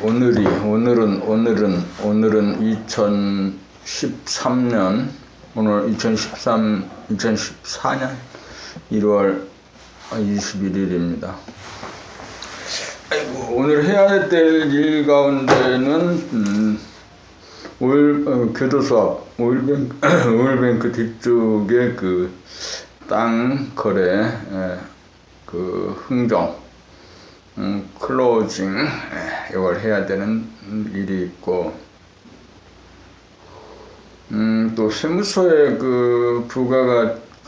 오늘은 2013년 오늘 2014년 1월 21일입니다. 오늘 해야 될 일 가운데는 교도소 앞 오일뱅크 뒤쪽에 그 땅 거래 그 흥정 클로징 이걸 해야 되는 일이 있고, 또 세무서에 그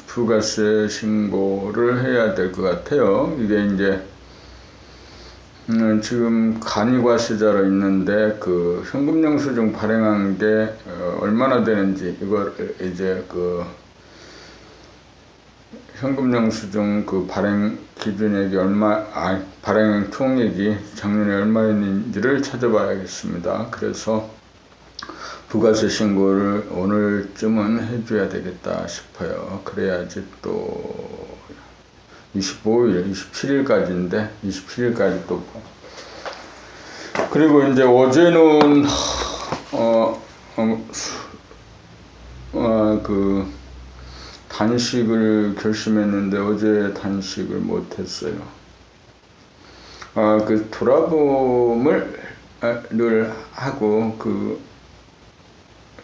부가세 신고를 해야 될 것 같아요. 이게 이제 지금 간이과세자로 있는데 그 현금영수증 발행한 게 얼마나 되는지, 이걸 이제 그 현금영수증 그 발행 기준액이 발행 총액이 작년에 얼마였는지를 찾아봐야겠습니다. 그래서 부가세 신고를 오늘쯤은 해줘야 되겠다 싶어요. 그래야지 또 25일, 27일까지인데 27일까지 또. 그리고 이제 어제는 그 단식을 결심했는데 어제 단식을 못했어요. 그 돌아봄을 하고 그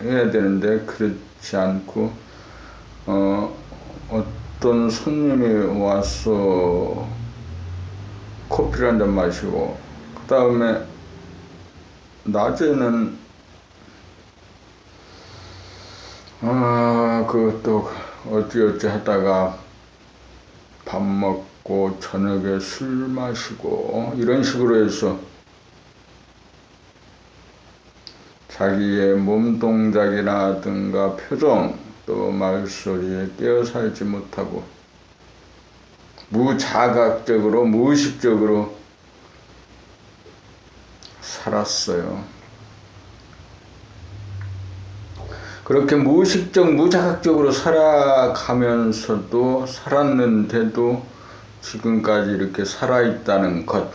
해야 되는데 그렇지 않고 어떤 손님이 와서 커피를 한 잔 마시고, 그 다음에 낮에는 그것도 어찌어찌 하다가 밥 먹고 저녁에 술 마시고 이런 식으로 해서 자기의 몸 동작이라든가 표정 또 말소리에 깨어 살지 못하고 무자각적으로 무의식적으로 살았어요. 그렇게 무자각적으로 살았는데도 지금까지 이렇게 살아있다는 것,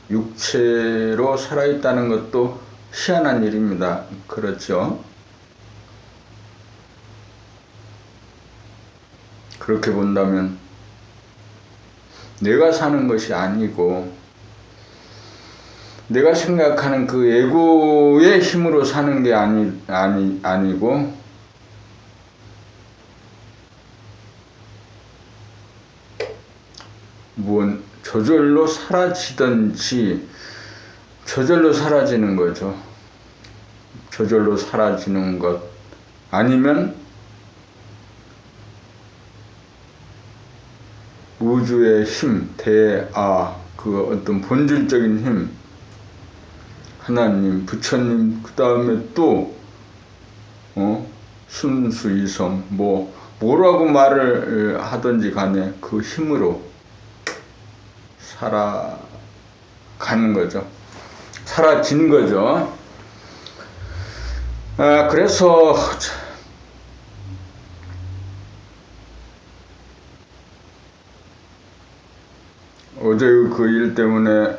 육체로 살아있다는 것도 희한한 일입니다. 그렇죠? 그렇게 본다면 내가 사는 것이 아니고 내가 생각하는 그 에고의 힘으로 사는 게 아니고 저절로 사라지든지 저절로 사라지는 거죠. 저절로 사라지는 것 아니면 우주의 힘, 그 어떤 본질적인 힘, 하나님, 부처님, 그 다음에 또 순수이성, 뭐라고 말을 하든지 간에 그 힘으로 살아가는 거죠. 사라진 거죠. 그래서 어제 그 일 때문에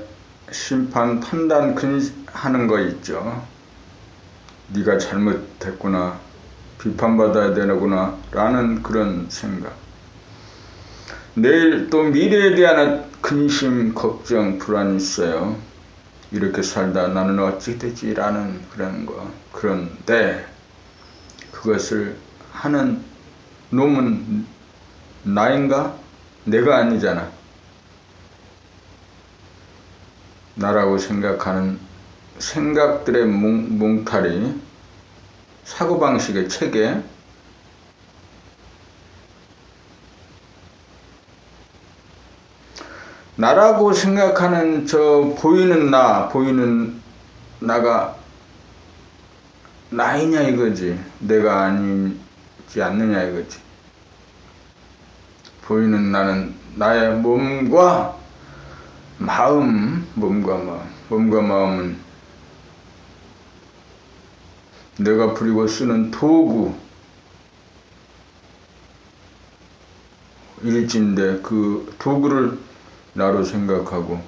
심판 판단 하는 거 있죠. 네가 잘못했구나, 비판받아야 되는구나 라는 그런 생각. 내일 또 미래에 대한 근심, 걱정, 불안이 있어요. 이렇게 살다 나는 어찌 되지 라는 그런 거. 그런데 그것을 하는 놈은 나인가? 내가 아니잖아. 나라고 생각하는 생각들의 몽타리, 사고방식의 체계, 나라고 생각하는 저 보이는 나가 나이냐 이거지, 내가 아니지 않느냐 이거지. 보이는 나는 나의 몸과 마음은 내가 부리고 쓰는 도구 일진데 그 도구를 나로 생각하고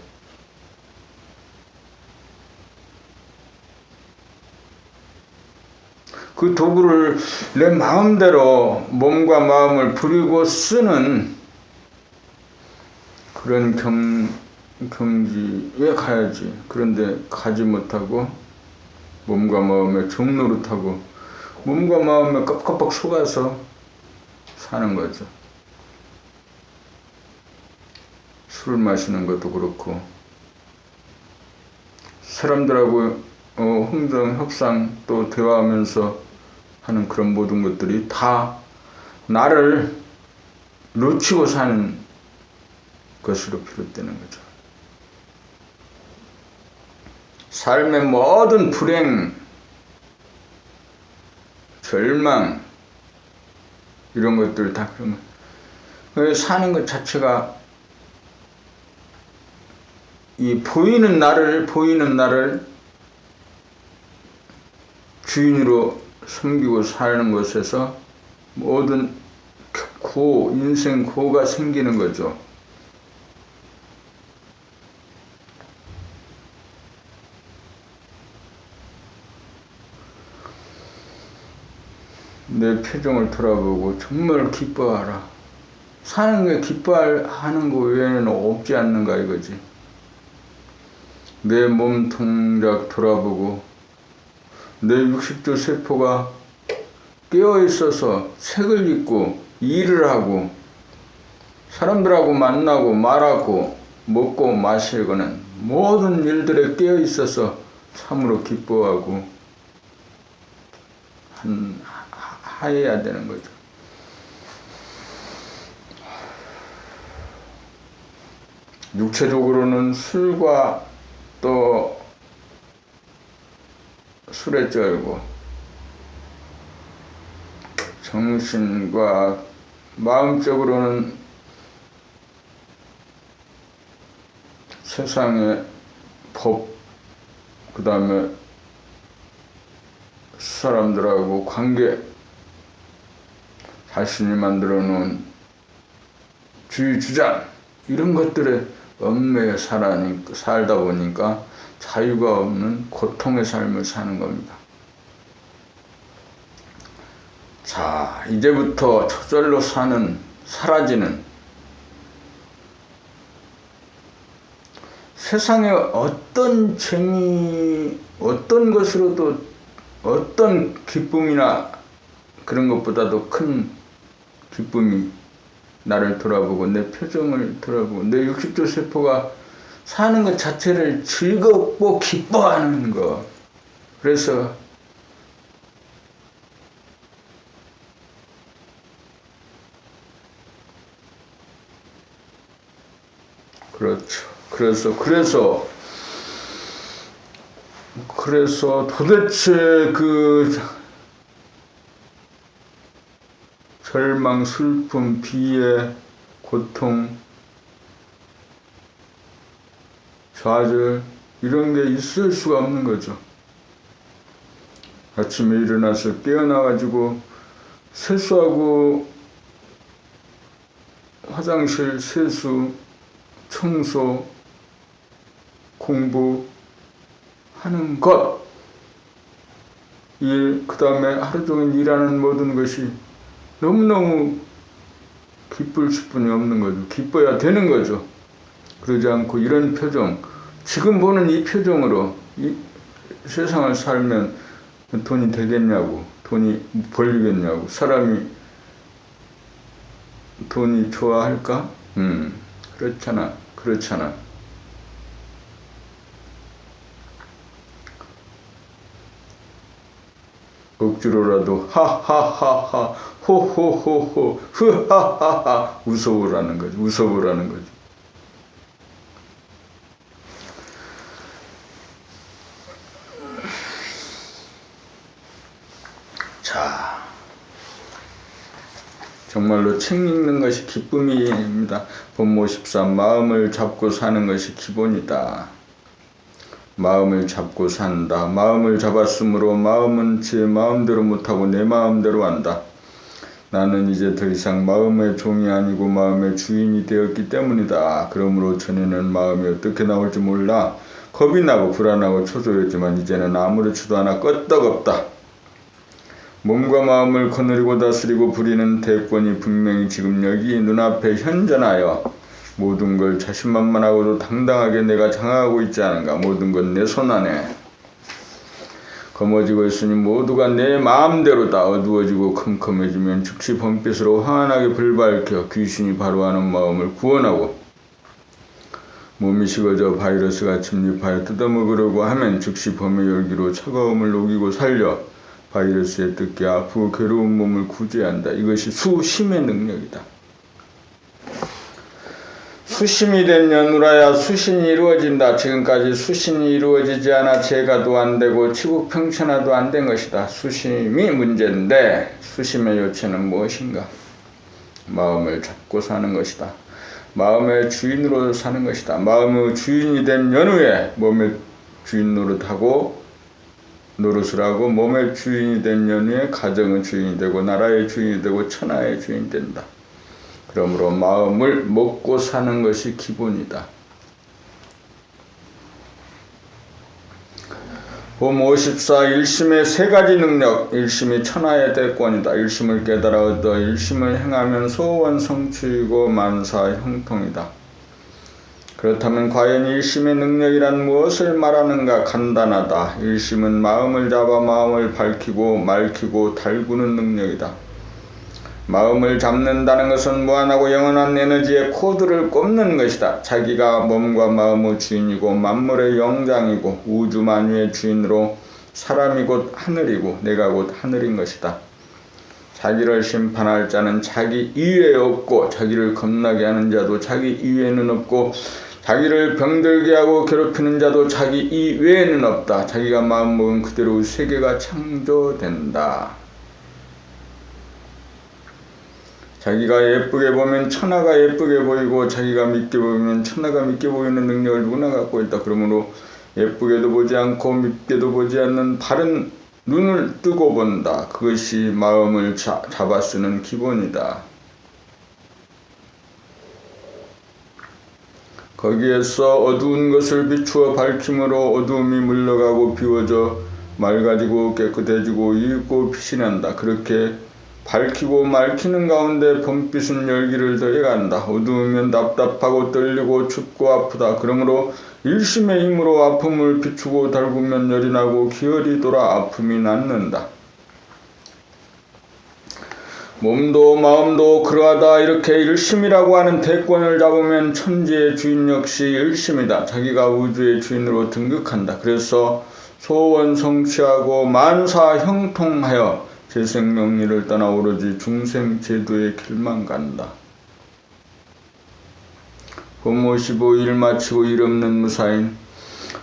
그 도구를 내 마음대로 몸과 마음을 부리고 쓰는 그런 경지에 가야지. 그런데 가지 못하고 몸과 마음에 종노릇하고 몸과 마음에 껍껍 속아서 사는 거죠. 술 마시는 것도 그렇고 사람들하고 흥정, 협상 또 대화하면서 하는 그런 모든 것들이 다 나를 놓치고 사는 것으로 비롯되는 거죠. 삶의 모든 불행, 절망 이런 것들 다 그런 거. 사는 것 자체가 이 보이는 나를 주인으로 섬기고 사는 것에서 모든 인생 고가 생기는 거죠. 내 표정을 돌아보고 정말 기뻐하라. 사는 게 기뻐하는 거 외에는 없지 않는가 이거지. 내 몸 동작 돌아보고 내 60조 세포가 깨어있어서 색을 입고 일을 하고 사람들하고 만나고 말하고 먹고 마시고는 모든 일들에 깨어있어서 참으로 기뻐하고 하여야 되는 거죠. 육체적으로는 술과 또 술에 쩔고 정신과 마음적으로는 세상의 법, 그 다음에 사람들하고 관계, 자신이 만들어 놓은 주의 주장 이런 것들에 얽매여 살다 보니까 자유가 없는 고통의 삶을 사는 겁니다. 자, 이제부터 저절로 사라지는 세상에 어떤 어떤 것으로도 어떤 기쁨이나 그런 것보다도 큰 기쁨이 나를 돌아보고 내 표정을 돌아보고 내 60조 세포가 사는 것 자체를 즐겁고 기뻐하는 것. 그래서 그렇죠. 그래서 도대체 그 절망, 슬픔, 비애, 고통, 좌절 이런 게 있을 수가 없는 거죠. 아침에 일어나서 깨어나가지고 세수하고 화장실 세수, 청소, 공부하는 것, 그 다음에 하루 종일 일하는 모든 것이 너무너무 기쁠 수뿐이 없는 거죠. 기뻐야 되는 거죠. 그러지 않고 이런 표정, 지금 보는 이 표정으로 이 세상을 살면 돈이 되겠냐고, 돈이 벌리겠냐고, 사람이 돈이 좋아할까? 그렇잖아. 억지로라도 하하하하 호호호호 흐하하하 웃어보라는 거지. 자, 정말로 책 읽는 것이 기쁨입니다. 본모 13 마음을 잡고 사는 것이 기본이다. 마음을 잡고 산다. 마음을 잡았으므로 마음은 제 마음대로 못하고 내 마음대로 한다. 나는 이제 더 이상 마음의 종이 아니고 마음의 주인이 되었기 때문이다. 그러므로 전에는 마음이 어떻게 나올지 몰라 겁이 나고 불안하고 초조했지만 이제는 아무렇지도 않아 끄떡없다. 몸과 마음을 거느리고 다스리고 부리는 대권이 분명히 지금 여기 눈앞에 현존하여 모든 걸 자신만만하고도 당당하게 내가 장악하고 있지 않은가. 모든 건 내 손 안에 거머쥐고 있으니 모두가 내 마음대로다. 어두워지고 컴컴해지면 즉시 번빛으로 환하게 불밝혀 귀신이 바로하는 마음을 구원하고 몸이 식어져 바이러스가 침입하여 뜯어먹으려고 하면 즉시 범의 열기로 차가움을 녹이고 살려 바이러스에 뜯게 아프고 괴로운 몸을 구제한다. 이것이 수심의 능력이다. 수심이 된 연우라야 수신이 이루어진다. 지금까지 수신이 이루어지지 않아 제가도 안되고 치국평천화도 안 된 것이다. 수심이 문제인데 수심의 요체는 무엇인가? 마음을 잡고 사는 것이다. 마음의 주인으로 사는 것이다. 마음의 주인이 된 연후에 몸의 주인 노릇하고 노릇을 하고 몸의 주인이 된 연후에 가정의 주인이 되고 나라의 주인이 되고 천하의 주인이 된다. 그러므로 마음을 먹고 사는 것이 기본이다. 봄 54 일심의 세 가지 능력. 일심이 천하의 대권이다. 일심을 깨달아 얻어 일심을 행하면 소원 성취이고 만사 형통이다. 그렇다면 과연 일심의 능력이란 무엇을 말하는가? 간단하다. 일심은 마음을 잡아 마음을 밝히고 맑히고 달구는 능력이다. 마음을 잡는다는 것은 무한하고 영원한 에너지의 코드를 꼽는 것이다. 자기가 몸과 마음의 주인이고 만물의 영장이고 우주 만유의 주인으로 사람이 곧 하늘이고 내가 곧 하늘인 것이다. 자기를 심판할 자는 자기 이외에 없고 자기를 겁나게 하는 자도 자기 이외에는 없고 자기를 병들게 하고 괴롭히는 자도 자기 이외에는 없다. 자기가 마음먹은 그대로 세계가 창조된다. 자기가 예쁘게 보면 천하가 예쁘게 보이고 자기가 믿게 보면 천하가 믿게 보이는 능력을 누구나 갖고 있다. 그러므로 예쁘게도 보지 않고 믿게도 보지 않는 바른 눈을 뜨고 본다. 그것이 마음을 잡아 쓰는 기본이다. 거기에서 어두운 것을 비추어 밝힘으로 어두움이 물러가고 비워져 맑아지고 깨끗해지고 이윽고 빛이 난다. 그렇게 밝히고 맑히는 가운데 번빛은 열기를 더해간다. 어두우면 답답하고 떨리고 춥고 아프다. 그러므로 일심의 힘으로 아픔을 비추고 달구면 열이 나고 기혈이 돌아 아픔이 낫는다. 몸도 마음도 그러하다. 이렇게 일심이라고 하는 대권을 잡으면 천지의 주인 역시 일심이다. 자기가 우주의 주인으로 등극한다. 그래서 소원 성취하고 만사 형통하여 재생명리를 떠나 오로지 중생제도의 길만 간다. 봄 55 일 마치고 일 없는 무사인.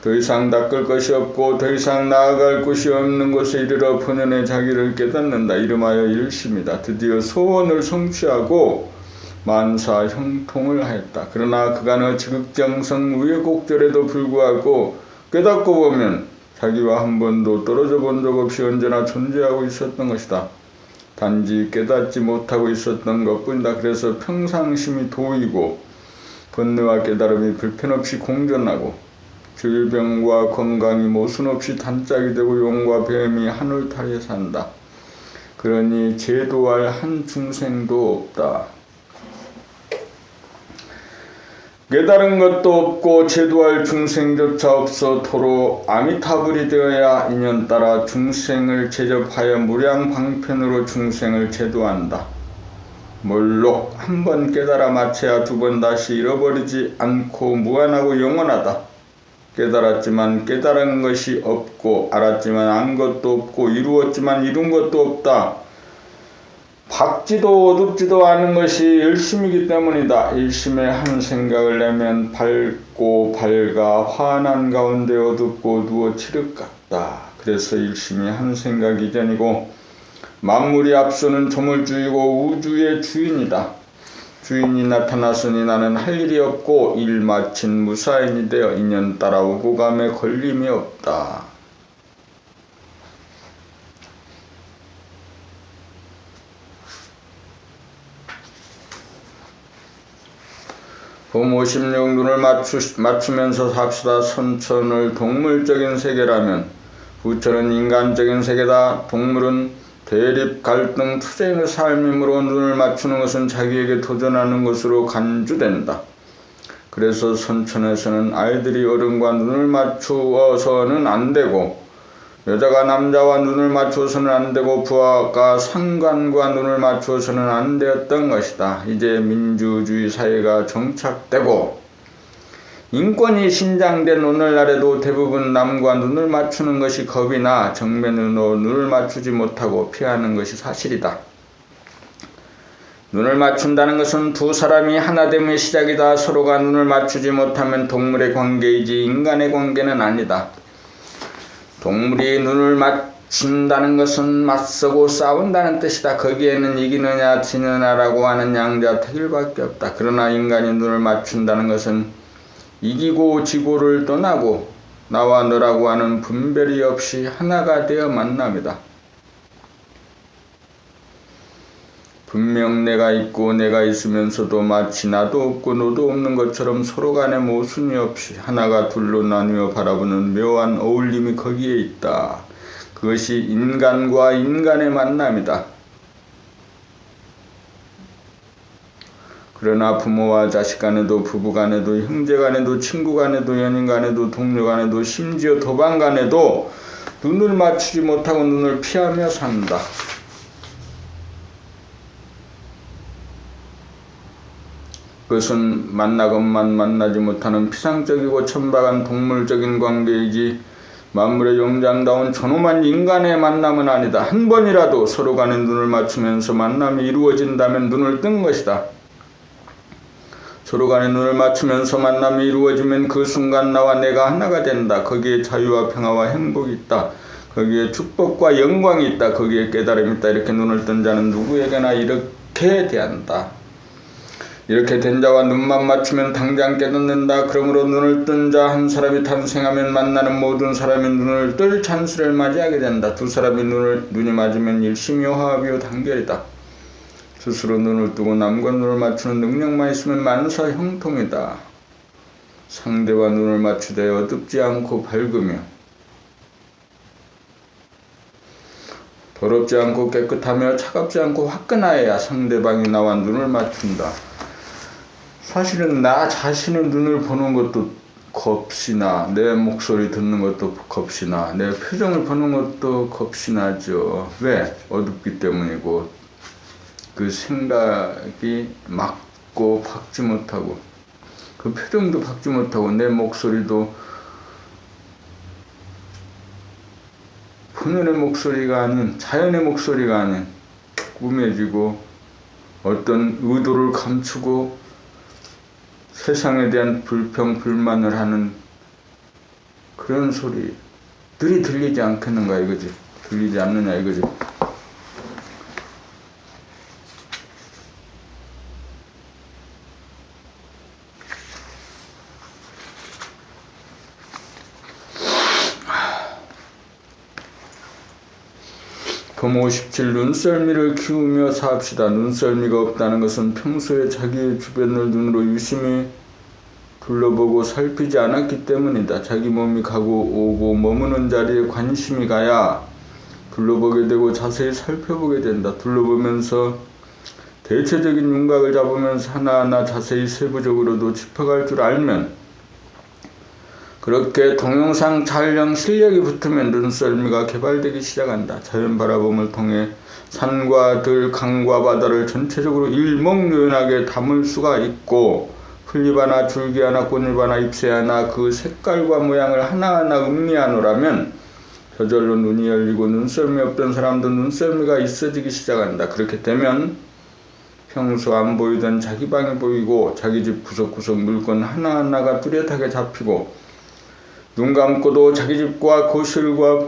더 이상 닦을 것이 없고 더 이상 나아갈 곳이 없는 곳에 이르러 본연의 자기를 깨닫는다. 이름하여 일심이다. 드디어 소원을 성취하고 만사 형통을 하였다. 그러나 그간의 지극정성 우여곡절에도 불구하고 깨닫고 보면 자기와 한 번도 떨어져 본 적 없이 언제나 존재하고 있었던 것이다. 단지 깨닫지 못하고 있었던 것뿐이다. 그래서 평상심이 도이고 번뇌와 깨달음이 불편없이 공존하고 질병과 건강이 모순없이 단짝이 되고 용과 뱀이 하늘타리에 산다. 그러니 제도할 한 중생도 없다. 깨달은 것도 없고 제도할 중생조차 없어 도로 아미타불이 되어야 인연 따라 중생을 제접하여 무량방편으로 중생을 제도한다. 몰록 한 번 깨달아 마쳐야 두 번 다시 잃어버리지 않고 무한하고 영원하다. 깨달았지만 깨달은 것이 없고 알았지만 안 것도 없고 이루었지만 이룬 것도 없다. 밝지도 어둡지도 않은 것이 일심이기 때문이다. 일심에 한 생각을 내면 밝고 밝아 환한 가운데 어둡고 어두워 칠흑 같다. 그래서 일심이 한 생각 이전이고 만물이 앞서는 조물주이고 우주의 주인이다. 주인이 나타났으니 나는 할 일이 없고 일 마친 무사인이 되어 인연 따라 오고 감에 걸림이 없다. 봄 56 눈을 맞추면서 삽시다. 선천을 동물적인 세계라면 부처는 인간적인 세계다. 동물은 대립, 갈등, 투쟁의 삶이므로 눈을 맞추는 것은 자기에게 도전하는 것으로 간주된다. 그래서 선천에서는 아이들이 어른과 눈을 맞추어서는 안 되고, 여자가 남자와 눈을 맞추어서는 안 되고, 부하가 상관과 눈을 맞추어서는 안 되었던 것이다. 이제 민주주의 사회가 정착되고 인권이 신장된 오늘날에도 대부분 남과 눈을 맞추는 것이 겁이 나 정면으로 눈을 맞추지 못하고 피하는 것이 사실이다. 눈을 맞춘다는 것은 두 사람이 하나됨의 시작이다. 서로가 눈을 맞추지 못하면 동물의 관계이지 인간의 관계는 아니다. 동물이 눈을 맞춘다는 것은 맞서고 싸운다는 뜻이다. 거기에는 이기느냐 지느냐라고 하는 양자택일밖에 없다. 그러나 인간이 눈을 맞춘다는 것은 이기고 지고를 떠나고 나와 너라고 하는 분별이 없이 하나가 되어 만납니다. 분명 내가 있고 내가 있으면서도 마치 나도 없고 너도 없는 것처럼 서로 간에 모순이 없이 하나가 둘로 나뉘어 바라보는 묘한 어울림이 거기에 있다. 그것이 인간과 인간의 만남이다. 그러나 부모와 자식 간에도 부부 간에도 형제 간에도 친구 간에도 연인 간에도 동료 간에도 심지어 도방 간에도 눈을 맞추지 못하고 눈을 피하며 산다. 그것은 만나건만 만나지 못하는 피상적이고 천박한 동물적인 관계이지 만물의 영장다운 존엄한 인간의 만남은 아니다. 한 번이라도 서로 간에 눈을 맞추면서 만남이 이루어진다면 눈을 뜬 것이다. 서로 간에 눈을 맞추면서 만남이 이루어지면 그 순간 나와 내가 하나가 된다. 거기에 자유와 평화와 행복이 있다. 거기에 축복과 영광이 있다. 거기에 깨달음이 있다. 이렇게 눈을 뜬 자는 누구에게나 이렇게 대한다. 이렇게 된 자와 눈만 맞추면 당장 깨닫는다. 그러므로 눈을 뜬 자 한 사람이 탄생하면 만나는 모든 사람이 눈을 뜰 찬스를 맞이하게 된다. 두 사람이 눈이 맞으면 일심이요 화합이요 단결이다. 스스로 눈을 뜨고 남과 눈을 맞추는 능력만 있으면 만사 형통이다. 상대와 눈을 맞추되 어둡지 않고 밝으며 더럽지 않고 깨끗하며 차갑지 않고 화끈하여야 상대방이 나와 눈을 맞춘다. 사실은 나 자신의 눈을 보는 것도 겁이나 내 목소리 듣는 것도 겁이나 내 표정을 보는 것도 겁이 나죠. 왜? 어둡기 때문이고 그 생각이 막고 박지 못하고 그 표정도 박지 못하고 내 목소리도 본연의 목소리가 아닌 자연의 목소리가 아닌 꾸며지고 어떤 의도를 감추고 세상에 대한 불평 불만을 하는 그런 소리들이 들리지 않겠는가 이거지. 들리지 않느냐 이거지. 품 57 눈썰미를 키우며 삽시다. 눈썰미가 없다는 것은 평소에 자기의 주변을 눈으로 유심히 둘러보고 살피지 않았기 때문이다. 자기 몸이 가고 오고 머무는 자리에 관심이 가야 둘러보게 되고 자세히 살펴보게 된다. 둘러보면서 대체적인 윤곽을 잡으면서 하나하나 자세히 세부적으로도 짚어갈 줄 알면 그렇게 동영상 촬영 실력이 붙으면 눈썰미가 개발되기 시작한다. 자연 바라봄을 통해 산과 들, 강과 바다를 전체적으로 일목요연하게 담을 수가 있고 풀잎 하나, 줄기 하나, 꽃잎 하나, 잎새 하나 그 색깔과 모양을 하나하나 음미하노라면 저절로 눈이 열리고 눈썰미 없던 사람도 눈썰미가 있어지기 시작한다. 그렇게 되면 평소 안 보이던 자기 방이 보이고 자기 집 구석구석 물건 하나하나가 뚜렷하게 잡히고 눈 감고도 자기 집과 거실과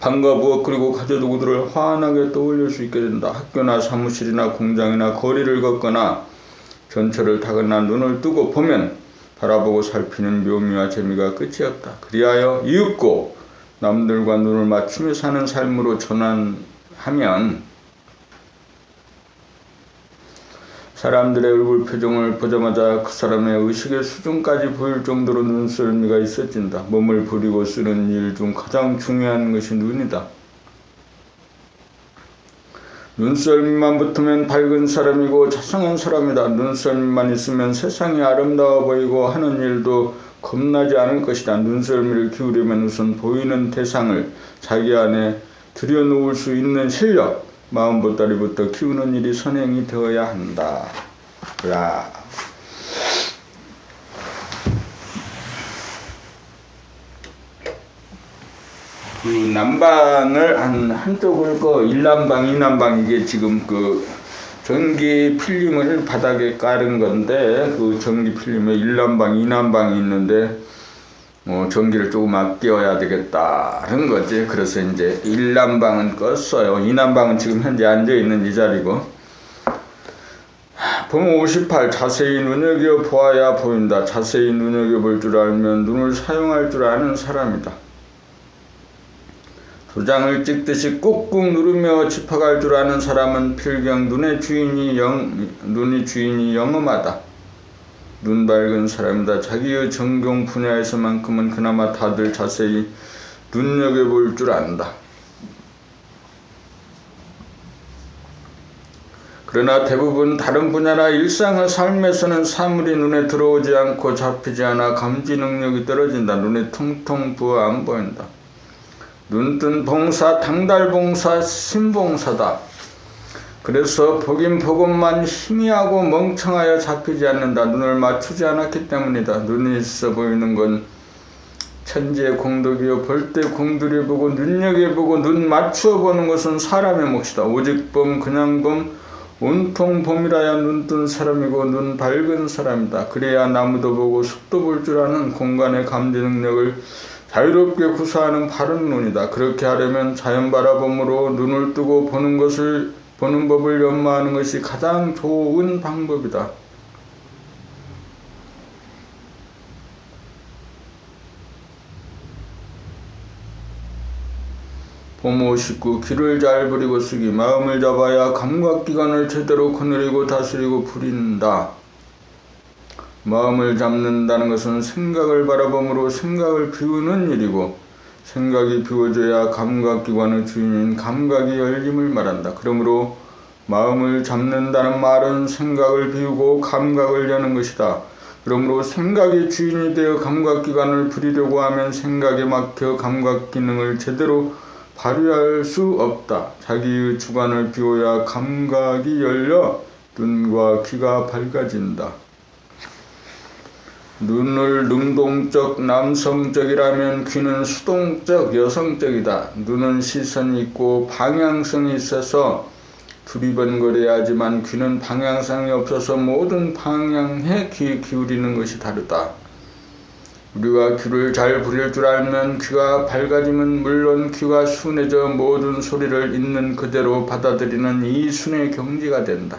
방과 부엌 그리고 가족들을 환하게 떠올릴 수 있게 된다. 학교나 사무실이나 공장이나 거리를 걷거나 전철을 타거나 눈을 뜨고 보면 바라보고 살피는 묘미와 재미가 끝이 없다. 그리하여 이윽고 남들과 눈을 맞추며 사는 삶으로 전환하면 사람들의 얼굴 표정을 보자마자 그 사람의 의식의 수준까지 보일 정도로 눈썰미가 있어진다. 몸을 부리고 쓰는 일 중 가장 중요한 것이 눈이다. 눈썰미만 붙으면 밝은 사람이고 자상한 사람이다. 눈썰미만 있으면 세상이 아름다워 보이고 하는 일도 겁나지 않을 것이다. 눈썰미를 기울이면 우선 보이는 대상을 자기 안에 들여놓을 수 있는 실력, 마음보따리부터 키우는 일이 선행이 되어야 한다. 야. 그 난방을 한쪽을 일난방, 이난방 이게 지금 그 전기 필름을 바닥에 깔은 건데 그 전기 필름에 일난방, 이난방이 있는데 전기를 조금 아껴야 되겠다는 거지. 그래서 이제 일난방은 껐어요. 이난방은 지금 현재 앉아있는 이 자리고. 봄 58 자세히 눈여겨보아야 보인다. 자세히 눈여겨볼 줄 알면 눈을 사용할 줄 아는 사람이다. 도장을 찍듯이 꾹꾹 누르며 짚어갈 줄 아는 사람은 필경 눈이 주인이 영험하다. 눈 밝은 사람이다. 자기의 전공 분야에서만큼은 그나마 다들 자세히 눈여겨볼 줄 안다. 그러나 대부분 다른 분야나 일상의 삶에서는 사물이 눈에 들어오지 않고 잡히지 않아 감지 능력이 떨어진다. 눈이 퉁퉁 부어 안 보인다. 눈뜬 봉사, 당달봉사, 신봉사다. 그래서 보긴 보건만 희미하고 멍청하여 잡히지 않는다. 눈을 맞추지 않았기 때문이다. 눈이 있어 보이는 건 천지의 공덕이요 볼 때 공들여 보고 눈여겨보고 눈 맞추어 보는 것은 사람의 몫이다. 오직 봄 그냥 봄 온통 봄이라야 눈뜬 사람이고 눈 밝은 사람이다. 그래야 나무도 보고 숲도 볼 줄 아는 공간의 감지 능력을 자유롭게 구사하는 바른 눈이다. 그렇게 하려면 자연 바라봄으로 눈을 뜨고 보는 법을 연마하는 것이 가장 좋은 방법이다. 봄 59 귀를 잘 부리고 쓰기. 마음을 잡아야 감각기관을 제대로 거느리고 다스리고 부린다. 마음을 잡는다는 것은 생각을 바라봄으로 생각을 비우는 일이고 생각이 비워져야 감각기관의 주인인 감각이 열림을 말한다. 그러므로 마음을 잡는다는 말은 생각을 비우고 감각을 여는 것이다. 그러므로 생각이 주인이 되어 감각기관을 부리려고 하면 생각에 막혀 감각기능을 제대로 발휘할 수 없다. 자기의 주관을 비워야 감각이 열려 눈과 귀가 밝아진다. 눈을 능동적 남성적이라면 귀는 수동적 여성적이다. 눈은 시선이 있고 방향성이 있어서 두리번거려야 하지만 귀는 방향성이 없어서 모든 방향에 귀 기울이는 것이 다르다. 우리가 귀를 잘 부릴 줄 알면 귀가 밝아지면 물론 귀가 순해져 모든 소리를 있는 그대로 받아들이는 이순의 경지가 된다.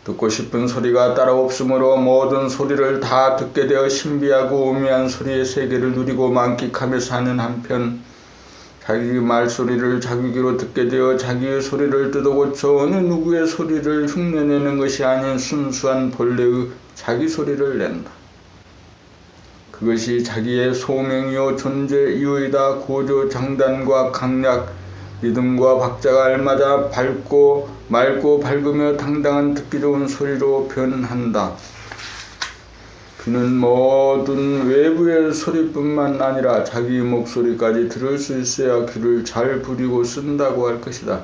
듣고 싶은 소리가 따로 없으므로 모든 소리를 다 듣게 되어 신비하고 오묘한 소리의 세계를 누리고 만끽하며 사는 한편 자기 말소리를 자기 귀로 듣게 되어 자기의 소리를 뜯어고쳐 어느 누구의 소리를 흉내내는 것이 아닌 순수한 본래의 자기 소리를 낸다. 그것이 자기의 소명이요 존재 이유이다. 고조 장단과 강약 리듬과 박자가 알맞아 맑고 밝으며 당당한 듣기 좋은 소리로 변한다. 귀는 모든 외부의 소리뿐만 아니라 자기 목소리까지 들을 수 있어야 귀를 잘 부리고 쓴다고 할 것이다.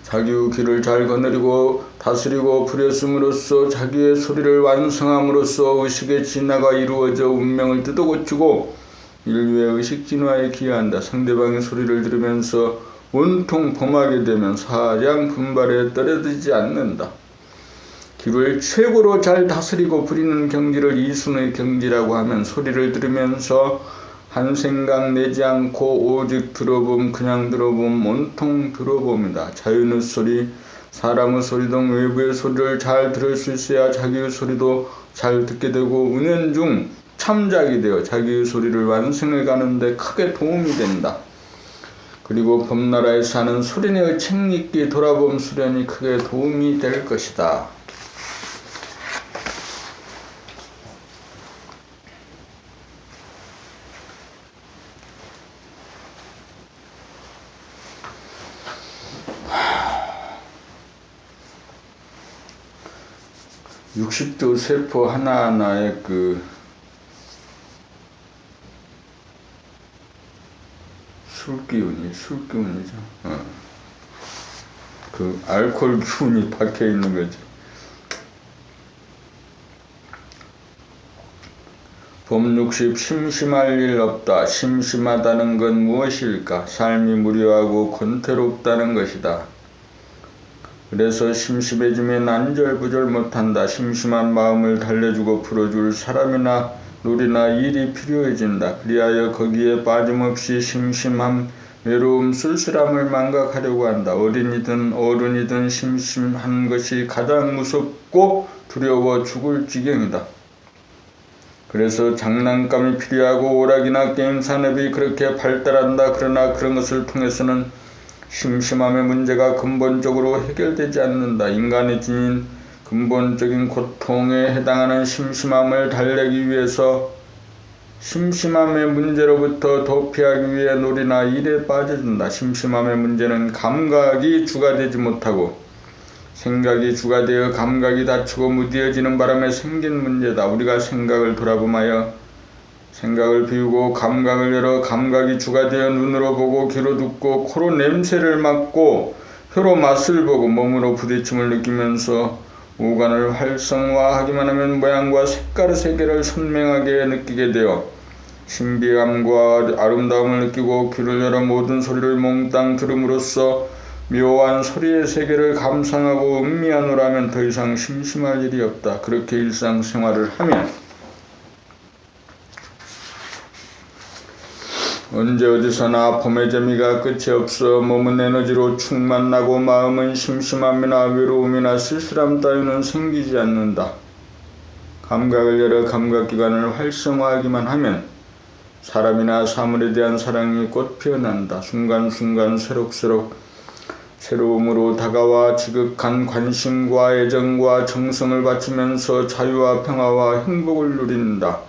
자기의 귀를 잘 거느리고 다스리고 부렸음으로써 자기의 소리를 완성함으로써 의식의 진화가 이루어져 운명을 뜯어고치고 인류의 의식 진화에 기여한다. 상대방의 소리를 들으면서 온통 범하게 되면 사량 분발에 떨어지지 않는다. 귀를 최고로 잘 다스리고 부리는 경지를 이순의 경지라고 하면 소리를 들으면서 한 생각 내지 않고 오직 들어봄 그냥 들어봄 온통 들어봄이다. 자연의 소리, 사람의 소리 등 외부의 소리를 잘 들을 수 있어야 자기의 소리도 잘 듣게 되고 은연중 참작이 되어 자기의 소리를 완성해 가는데 크게 도움이 된다. 그리고 범나라에 사는 소린의 책읽기 돌아봄 수련이 크게 도움이 될 것이다. 60조 세포 하나하나의 그 술기운이죠. 그 알코올 기운이 박혀 있는 거죠. 봄 60 심심할 일 없다. 심심하다는 건 무엇일까? 삶이 무료하고 권태롭다는 것이다. 그래서 심심해지면 안절부절 못한다. 심심한 마음을 달래주고 풀어줄 사람이나 놀이나 일이 필요해진다. 그리하여 거기에 빠짐없이 심심함, 외로움, 쓸쓸함을 망각하려고 한다. 어린이든 어른이든 심심한 것이 가장 무섭고 두려워 죽을 지경이다. 그래서 장난감이 필요하고 오락이나 게임 산업이 그렇게 발달한다. 그러나 그런 것을 통해서는 심심함의 문제가 근본적으로 해결되지 않는다. 인간이 지닌 근본적인 고통에 해당하는 심심함을 달래기 위해서 심심함의 문제로부터 도피하기 위해 놀이나 일에 빠져든다. 심심함의 문제는 감각이 주가 되지 못하고 생각이 주가 되어 감각이 닫히고 무뎌지는 바람에 생긴 문제다. 우리가 생각을 돌아보며 생각을 비우고 감각을 열어 감각이 주가 되어 눈으로 보고 귀로 듣고 코로 냄새를 맡고 혀로 맛을 보고 몸으로 부딪힘을 느끼면서 오감을 활성화하기만 하면 모양과 색깔의 세계를 선명하게 느끼게 되어 신비함과 아름다움을 느끼고 귀를 열어 모든 소리를 몽땅 들음으로써 묘한 소리의 세계를 감상하고 음미하노라면 더 이상 심심할 일이 없다. 그렇게 일상생활을 하면 언제 어디서나 봄의 재미가 끝이 없어 몸은 에너지로 충만나고 마음은 심심함이나 외로움이나 쓸쓸함 따위는 생기지 않는다. 감각을 열어 감각기관을 활성화하기만 하면 사람이나 사물에 대한 사랑이 꽃 피어난다. 순간순간 새록새록 새로움으로 다가와 지극한 관심과 애정과 정성을 바치면서 자유와 평화와 행복을 누린다.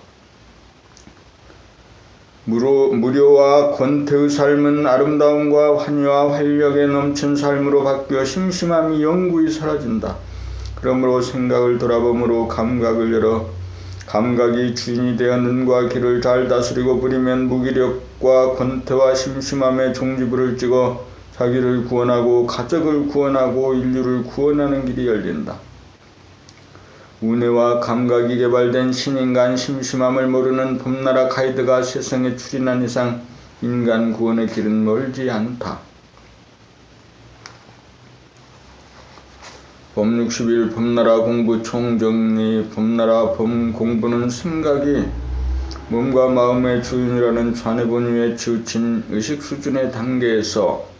무료와 권태의 삶은 아름다움과 환희와 활력에 넘친 삶으로 바뀌어 심심함이 영구히 사라진다. 그러므로 생각을 돌아봄으로 감각을 열어 감각이 주인이 되어 눈과 귀를 잘 다스리고 부리면 무기력과 권태와 심심함의 종지부를 찍어 자기를 구원하고 가족을 구원하고 인류를 구원하는 길이 열린다. 우뇌와 감각이 개발된 신인간 심심함을 모르는 봄나라 가이드가 세상에 출현한 이상 인간 구원의 길은 멀지 않다. 봄 60일 봄나라 공부 총정리. 봄나라 봄 공부는 생각이 몸과 마음의 주인이라는 좌뇌본위에 치우친 의식 수준의 단계에서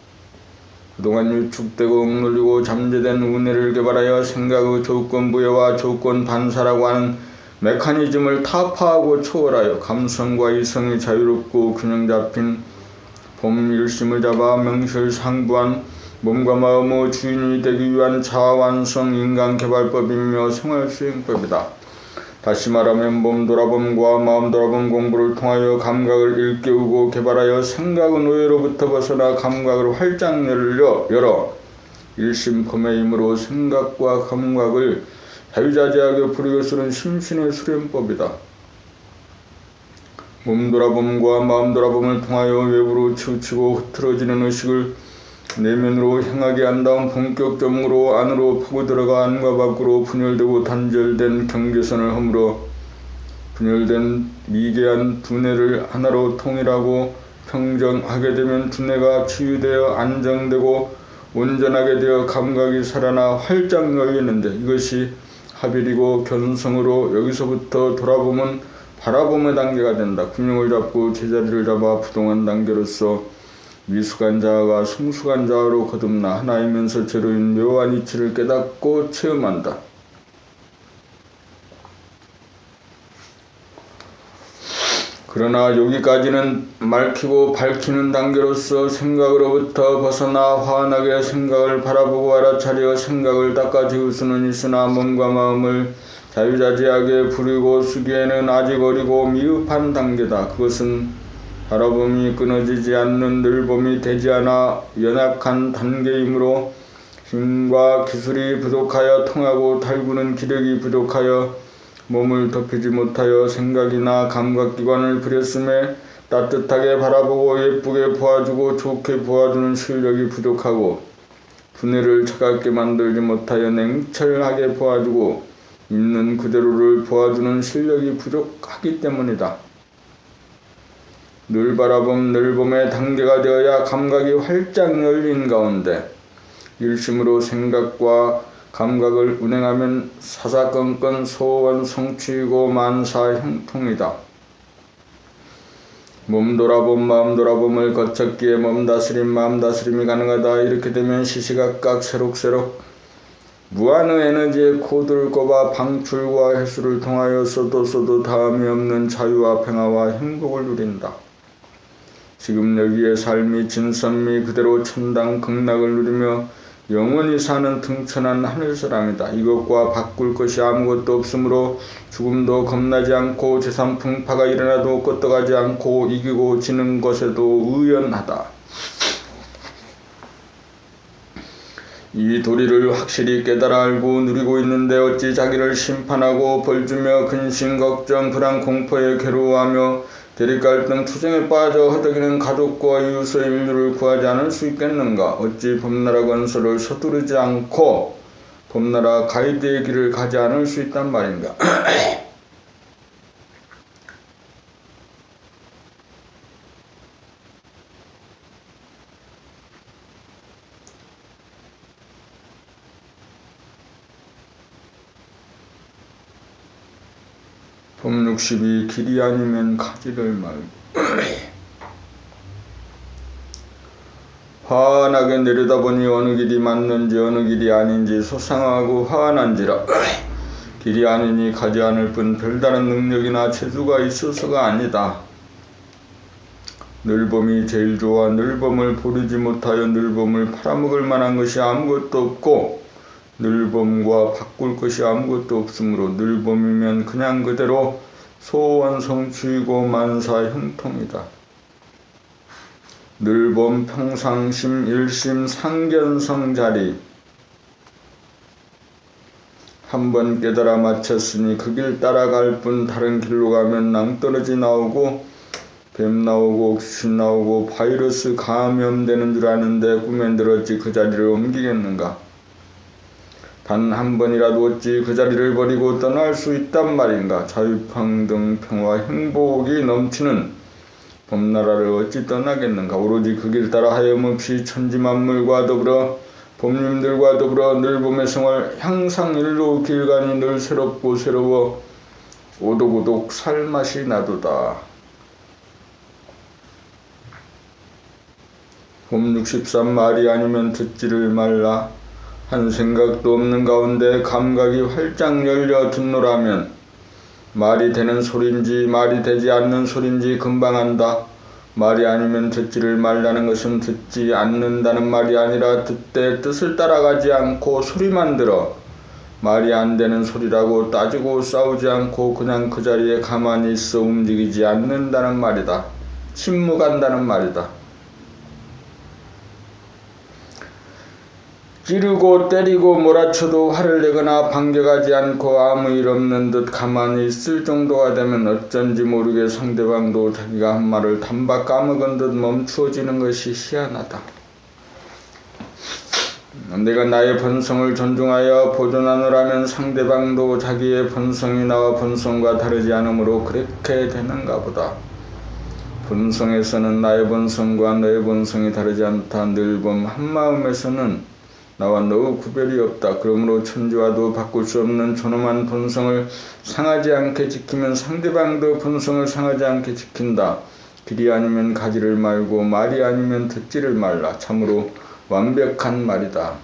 그동안 유축되고 억눌리고 잠재된 우뇌를 개발하여 생각의 조건 부여와 조건 반사라고 하는 메커니즘을 타파하고 초월하여 감성과 이성이 자유롭고 균형 잡힌 봄 일심을 잡아 명실상부한 몸과 마음의 주인이 되기 위한 자아완성 인간개발법이며 생활수행법이다. 다시 말하면 몸 돌아봄과 마음 돌아봄 공부를 통하여 감각을 일깨우고 개발하여 생각의 노예로부터 벗어나 감각을 활짝 열어 일심품의 힘으로 생각과 감각을 자유자재하게 부리고 쓰는 심신의 수련법이다. 몸 돌아봄과 마음 돌아봄을 통하여 외부로 치우치고 흐트러지는 의식을 내면으로 향하게 한 다음 본격적으로 안으로 파고들어가 안과 밖으로 분열되고 단절된 경계선을 허물어 분열된 미개한 두뇌를 하나로 통일하고 평정하게 되면 두뇌가 치유되어 안정되고 온전하게 되어 감각이 살아나 활짝 열리는데 이것이 합일이고 견성으로 여기서부터 돌아보면 바라봄의 단계가 된다. 균형을 잡고 제자리를 잡아 부동한 단계로서 미숙한 자아가 성숙한 자아로 거듭나 하나이면서 제로인 묘한 이치를 깨닫고 체험한다. 그러나 여기까지는 맑히고 밝히는 단계로서 생각으로부터 벗어나 환하게 생각을 바라보고 알아차려 생각을 닦아지우수는 있으나 몸과 마음을 자유자재하게 부리고 쓰기에는 아직 어리고 미흡한 단계다. 그것은 바라봄이 끊어지지 않는 늘봄이 되지 않아 연약한 단계이므로 힘과 기술이 부족하여 통하고 탈구는 기력이 부족하여 몸을 덮이지 못하여 생각이나 감각기관을 부렸음에 따뜻하게 바라보고 예쁘게 보아주고 좋게 보아주는 실력이 부족하고 두뇌를 차갑게 만들지 못하여 냉철하게 보아주고 있는 그대로를 보아주는 실력이 부족하기 때문이다. 늘봄의 단계가 되어야 감각이 활짝 열린 가운데 일심으로 생각과 감각을 운행하면 사사건건 소원 성취이고 만사 형통이다. 몸 돌아봄 마음 돌아봄을 거쳤기에 몸 다스림 마음 다스림이 가능하다. 이렇게 되면 시시각각 새록새록 무한의 에너지의 코드를 꼽아 방출과 해수를 통하여 써도 다음이 없는 자유와 평화와 행복을 누린다. 지금 여기에 삶이 진선미 그대로 천당 극락을 누리며 영원히 사는 등천한 하늘사람이다. 이것과 바꿀 것이 아무것도 없으므로 죽음도 겁나지 않고 재산풍파가 일어나도 껐떡하지 않고 이기고 지는 것에도 의연하다. 이 도리를 확실히 깨달아 알고 누리고 있는데 어찌 자기를 심판하고 벌주며 근심 걱정 불안 공포에 괴로워하며 대립갈등 투쟁에 빠져 허덕이는 가족과 이웃의 인류를 구하지 않을 수 있겠는가? 어찌 봄나라 건설을 서두르지 않고 봄나라 가이드의 길을 가지 않을 수 있단 말인가? 봄 62 길이 아니면 가지를 말고 환하게 내려다보니 어느 길이 맞는지 어느 길이 아닌지 소상하고 화난지라 길이 아니니 가지 않을 뿐 별다른 능력이나 재주가 있어서가 아니다. 늘봄이 제일 좋아 늘봄을 보르지 못하여 늘봄을 팔아먹을 만한 것이 아무것도 없고 늘봄과 바꿀 것이 아무것도 없으므로 늘봄이면 그냥 그대로 소원 성취이고 만사 형통이다. 늘봄 평상심 일심 상견성 자리 한번 깨달아 마쳤으니 그 길 따라갈 뿐 다른 길로 가면 낭떠러지 나오고 뱀 나오고 귀신 나오고 바이러스 감염되는 줄 아는데 꿈에 들었지 그 자리를 옮기겠는가? 단 한 번이라도 어찌 그 자리를 버리고 떠날 수 있단 말인가? 자유평등 평화 행복이 넘치는 봄나라를 어찌 떠나겠는가? 오로지 그 길 따라 하염없이 천지만물과 더불어 봄님들과 더불어 늘봄의 생활 향상 일로 길가니 늘 새롭고 새로워 오독오독 살맛이 나도다. 봄 63 말이 아니면 듣지를 말라. 한 생각도 없는 가운데 감각이 활짝 열려 듣노라면 말이 되는 소린지 말이 되지 않는 소린지 금방 안다. 말이 아니면 듣지를 말라는 것은 듣지 않는다는 말이 아니라 듣되 뜻을 따라가지 않고 소리만 들어 말이 안 되는 소리라고 따지고 싸우지 않고 그냥 그 자리에 가만히 있어 움직이지 않는다는 말이다. 침묵한다는 말이다. 찌르고 때리고 몰아쳐도 화를 내거나 반격하지 않고 아무 일 없는 듯 가만히 있을 정도가 되면 어쩐지 모르게 상대방도 자기가 한 말을 단박 까먹은 듯 멈추어지는 것이 희한하다. 내가 나의 본성을 존중하여 보존하노라면 상대방도 자기의 본성이 나와 본성과 다르지 않으므로 그렇게 되는가 보다. 본성에서는 나의 본성과 너의 본성이 다르지 않다. 늘봄 한마음에서는 나와 너의 구별이 없다. 그러므로 천지와도 바꿀 수 없는 존엄한 본성을 상하지 않게 지키면 상대방도 본성을 상하지 않게 지킨다. 길이 아니면 가지를 말고 말이 아니면 듣지를 말라. 참으로 완벽한 말이다.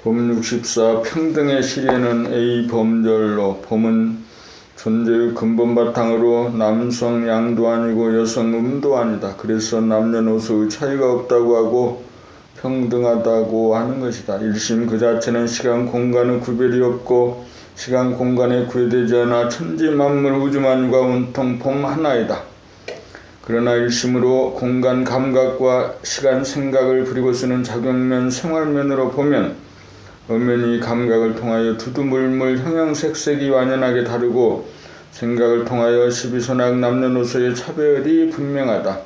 법 64 평등의 실현은 A 범절로 범은 존재의 근본 바탕으로 남성 양도 아니고 여성 음도 아니다. 그래서 남녀노소의 차이가 없다고 하고 평등하다고 하는 것이다. 일심 그 자체는 시간 공간의 구별이 없고 시간 공간에 구애되지 않아 천지 만물 우주만유가 온통 범 하나이다. 그러나 일심으로 공간 감각과 시간 생각을 부리고 쓰는 작용면 생활면으로 보면 엄연히 감각을 통하여 두두물물 형형색색이 완연하게 다르고 생각을 통하여 시비손학 남녀노소의 차별이 분명하다.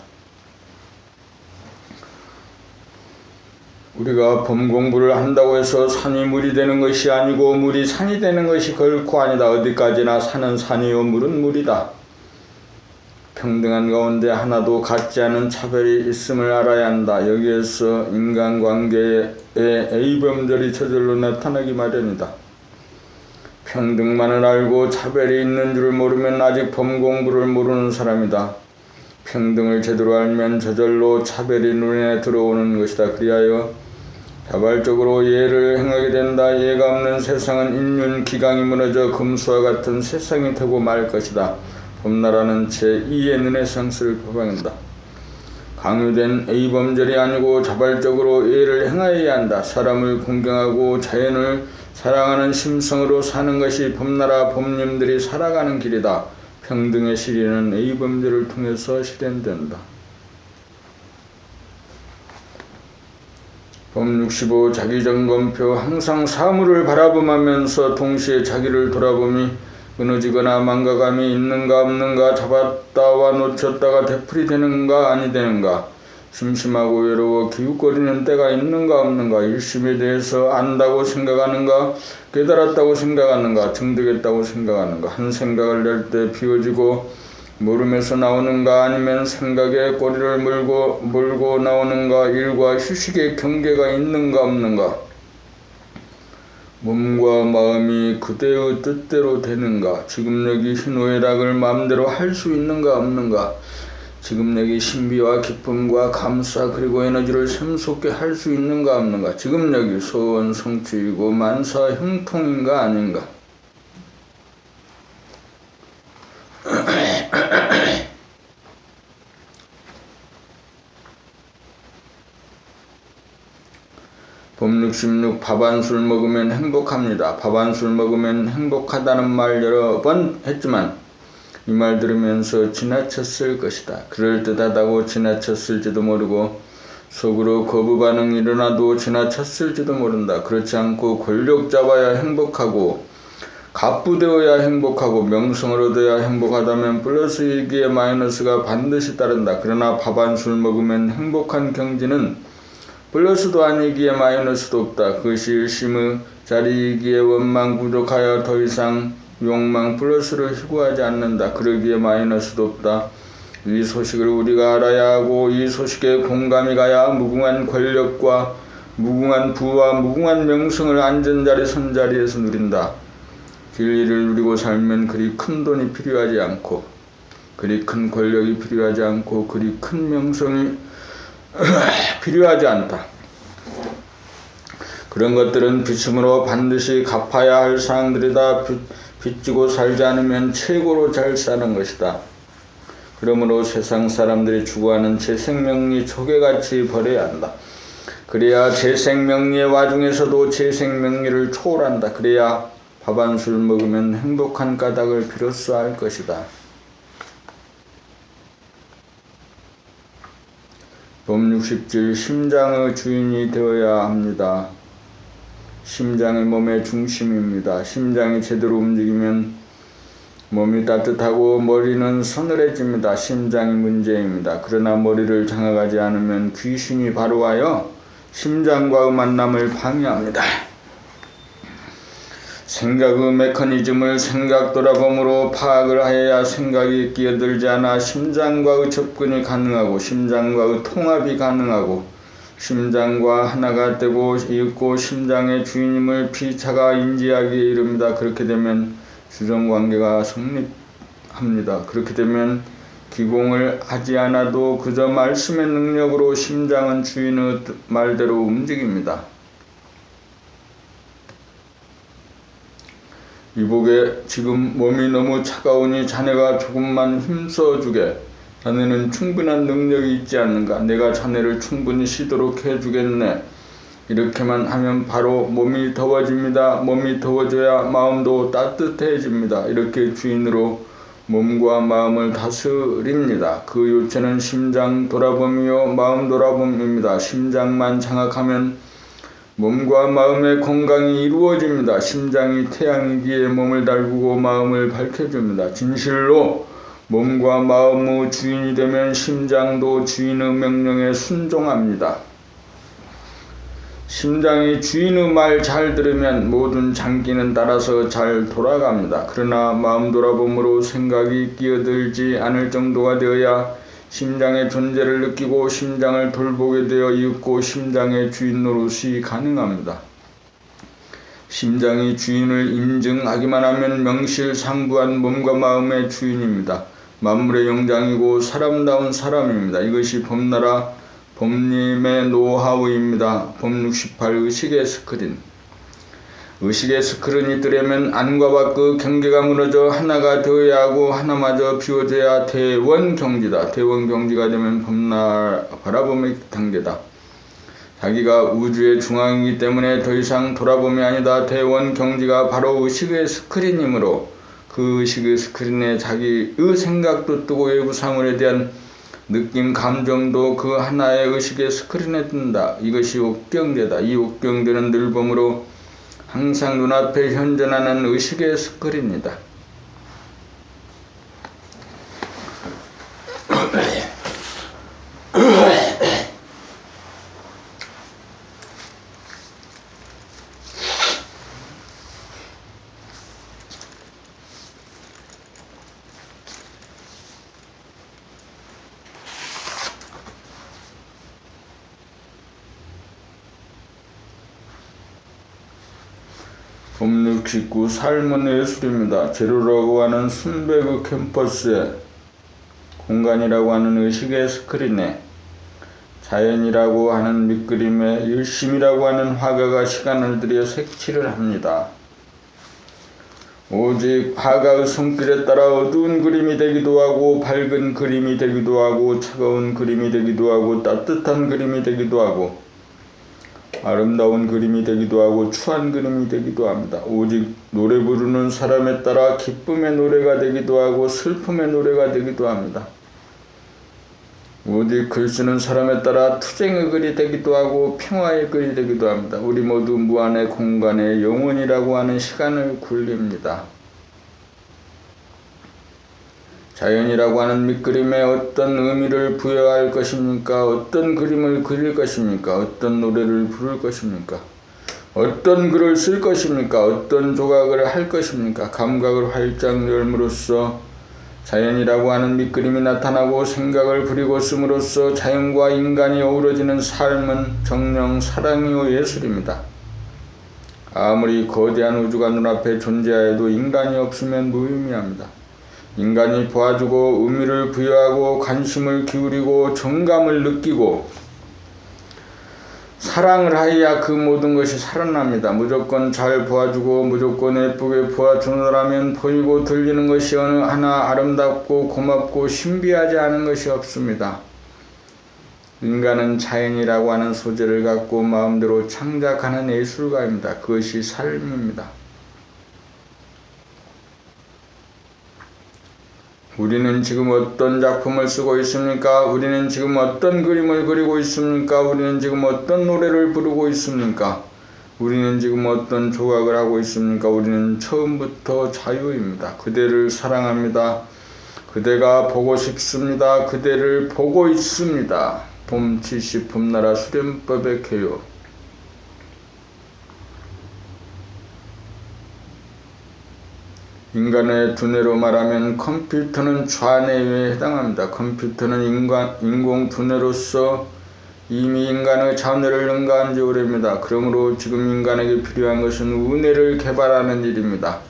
우리가 범공부를 한다고 해서 산이 물이 되는 것이 아니고 물이 산이 되는 것이 결코 아니다. 어디까지나 산은 산이요 물은 물이다. 평등한 가운데 하나도 같지 않은 차별이 있음을 알아야 한다. 여기에서 인간관계에 A범절이 저절로 나타나기 마련이다. 평등만을 알고 차별이 있는 줄을 모르면 아직 범공부를 모르는 사람이다. 평등을 제대로 알면 저절로 차별이 눈에 들어오는 것이다. 그리하여 자발적으로 예를 행하게 된다. 예가 없는 세상은 인륜 기강이 무너져 금수와 같은 세상이 되고 말 것이다. 범나라는 제2의 르네상스를 표방한다. 강요된 A범절이 아니고 자발적으로 예를 행하여야 한다. 사람을 공경하고 자연을 사랑하는 심성으로 사는 것이 범나라 범님들이 살아가는 길이다. 평등의 실현은 A범절을 통해서 실현된다. 법 65 자기점검표 항상 사물을 바라보면서 동시에 자기를 돌아보미 끊어지거나 망가감이 있는가 없는가 잡았다와 놓쳤다가 되풀이 되는가 아니 되는가 심심하고 외로워 기웃거리는 때가 있는가 없는가 일심에 대해서 안다고 생각하는가 깨달았다고 생각하는가 증득했다고 생각하는가 한 생각을 낼 때 비워지고 모름에서 나오는가 아니면 생각에 꼬리를 물고 나오는가 일과 휴식의 경계가 있는가 없는가 몸과 마음이 그대의 뜻대로 되는가 지금 여기 희노애락을 마음대로 할 수 있는가 없는가 지금 여기 신비와 기쁨과 감사 그리고 에너지를 샘솟게 할 수 있는가 없는가 지금 여기 소원 성취이고 만사 형통인가 아닌가 법 66 밥 한 술 먹으면 행복합니다. 밥 한 술 먹으면 행복하다는 말 여러 번 했지만 이 말 들으면서 지나쳤을 것이다. 그럴듯하다고 지나쳤을지도 모르고 속으로 거부 반응이 일어나도 지나쳤을지도 모른다. 그렇지 않고 권력 잡아야 행복하고 갑부되어야 행복하고 명성을 얻어야 행복하다면 플러스이기에 마이너스가 반드시 따른다. 그러나 밥 한 술 먹으면 행복한 경지는 플러스도 아니기에 마이너스도 없다. 그것이 일심의 자리이기에 원망 부족하여 더 이상 욕망 플러스를 희구하지 않는다. 그러기에 마이너스도 없다. 이 소식을 우리가 알아야 하고 이 소식에 공감이 가야 무궁한 권력과 무궁한 부와 무궁한 명성을 앉은 자리 선 자리에서 누린다. 진리를 누리고 살면 그리 큰 돈이 필요하지 않고 그리 큰 권력이 필요하지 않고 그리 큰 명성이 필요하지 않다. 그런 것들은 비춤으로 반드시 갚아야 할 사항들이다. 빚지고 살지 않으면 최고로 잘 사는 것이다. 그러므로 세상 사람들이 추구하는 재생명리 조개같이 버려야 한다. 그래야 재생명리의 와중에서도 재생명리를 초월한다. 그래야 밥 한 술 먹으면 행복한 까닭을 비로소 알 것이다. 법 67 심장의 주인이 되어야 합니다. 심장이 몸의 중심입니다. 심장이 제대로 움직이면 몸이 따뜻하고 머리는 서늘해집니다. 심장이 문제입니다. 그러나 머리를 장악하지 않으면 귀신이 바로 와요. 심장과의 만남을 방해합니다. 생각의 메커니즘을 생각 돌아봄으로 파악을 하여야 생각이 끼어들지 않아 심장과의 접근이 가능하고 심장과의 통합이 가능하고 심장과 하나가 되고 있고 심장의 주인임을 피차가 인지하기에 이릅니다. 그렇게 되면 주정관계가 성립합니다. 그렇게 되면 기공을 하지 않아도 그저 말씀의 능력으로 심장은 주인의 말대로 움직입니다. 이보게 지금 몸이 너무 차가우니 자네가 조금만 힘써주게. 자네는 충분한 능력이 있지 않는가? 내가 자네를 충분히 쉬도록 해주겠네. 이렇게만 하면 바로 몸이 더워집니다. 몸이 더워져야 마음도 따뜻해집니다. 이렇게 주인으로 몸과 마음을 다스립니다. 그 요체는 심장 돌아봄이요 마음 돌아봄입니다. 심장만 장악하면 몸과 마음의 건강이 이루어집니다. 심장이 태양이기에 몸을 달구고 마음을 밝혀줍니다. 진실로 몸과 마음의 주인이 되면 심장도 주인의 명령에 순종합니다. 심장이 주인의 말 잘 들으면 모든 장기는 따라서 잘 돌아갑니다. 그러나 마음 돌아봄으로 생각이 끼어들지 않을 정도가 되어야 심장의 존재를 느끼고 심장을 돌보게 되어 이윽고 심장의 주인 노릇이 가능합니다. 심장이 주인을 인증하기만 하면 명실상부한 몸과 마음의 주인입니다. 만물의 영장이고 사람다운 사람입니다. 이것이 봄나라 봄님의 노하우입니다. 봄 68 의식의 스크린. 의식의 스크린이 뜨려면 안과 밖의 경계가 무너져 하나가 되어야 하고 하나마저 비워져야 대원경지다. 대원경지가 되면 봄날 바라봄의 단계다. 자기가 우주의 중앙이기 때문에 더 이상 돌아봄이 아니다. 대원경지가 바로 의식의 스크린이므로 그 의식의 스크린에 자기의 생각도 뜨고 외부 사물에 대한 느낌, 감정도 그 하나의 의식의 스크린에 뜬다. 이것이 옥경제다. 이 옥경제는 늘 봄으로 항상 눈앞에 현존하는 의식의 스크린이다. 봄 69 삶은 예술입니다. 제로라고 하는 순백의 캠퍼스에 공간이라고 하는 의식의 스크린에 자연이라고 하는 밑그림에 열심이라고 하는 화가가 시간을 들여 색칠을 합니다. 오직 화가의 손길에 따라 어두운 그림이 되기도 하고 밝은 그림이 되기도 하고 차가운 그림이 되기도 하고 따뜻한 그림이 되기도 하고 아름다운 그림이 되기도 하고 추한 그림이 되기도 합니다. 오직 노래 부르는 사람에 따라 기쁨의 노래가 되기도 하고 슬픔의 노래가 되기도 합니다. 오직 글 쓰는 사람에 따라 투쟁의 글이 되기도 하고 평화의 글이 되기도 합니다. 우리 모두 무한의 공간에 영혼이라고 하는 시간을 굴립니다. 자연이라고 하는 밑그림에 어떤 의미를 부여할 것입니까? 어떤 그림을 그릴 것입니까? 어떤 노래를 부를 것입니까? 어떤 글을 쓸 것입니까? 어떤 조각을 할 것입니까? 감각을 활짝 열므로써 자연이라고 하는 밑그림이 나타나고 생각을 부리고 씀으로써 자연과 인간이 어우러지는 삶은 정령 사랑이요 예술입니다. 아무리 거대한 우주가 눈앞에 존재하여도 인간이 없으면 무의미합니다. 인간이 보아주고 의미를 부여하고 관심을 기울이고 정감을 느끼고 사랑을 하여야 그 모든 것이 살아납니다. 무조건 잘 보아주고 무조건 예쁘게 보아주느라면 보이고 들리는 것이 어느 하나 아름답고 고맙고 신비하지 않은 것이 없습니다. 인간은 자연이라고 하는 소재를 갖고 마음대로 창작하는 예술가입니다. 그것이 삶입니다. 우리는 지금 어떤 작품을 쓰고 있습니까? 우리는 지금 어떤 그림을 그리고 있습니까? 우리는 지금 어떤 노래를 부르고 있습니까? 우리는 지금 어떤 조각을 하고 있습니까? 우리는 처음부터 자유입니다. 그대를 사랑합니다. 그대가 보고 싶습니다. 그대를 보고 있습니다. 봄 70 봄나라 수련법의 개요. 인간의 두뇌로 말하면 컴퓨터는 좌뇌에 해당합니다. 컴퓨터는 인공 두뇌로서 이미 인간의 자뇌를 능가한 지 오래입니다. 그러므로 지금 인간에게 필요한 것은 우뇌를 개발하는 일입니다.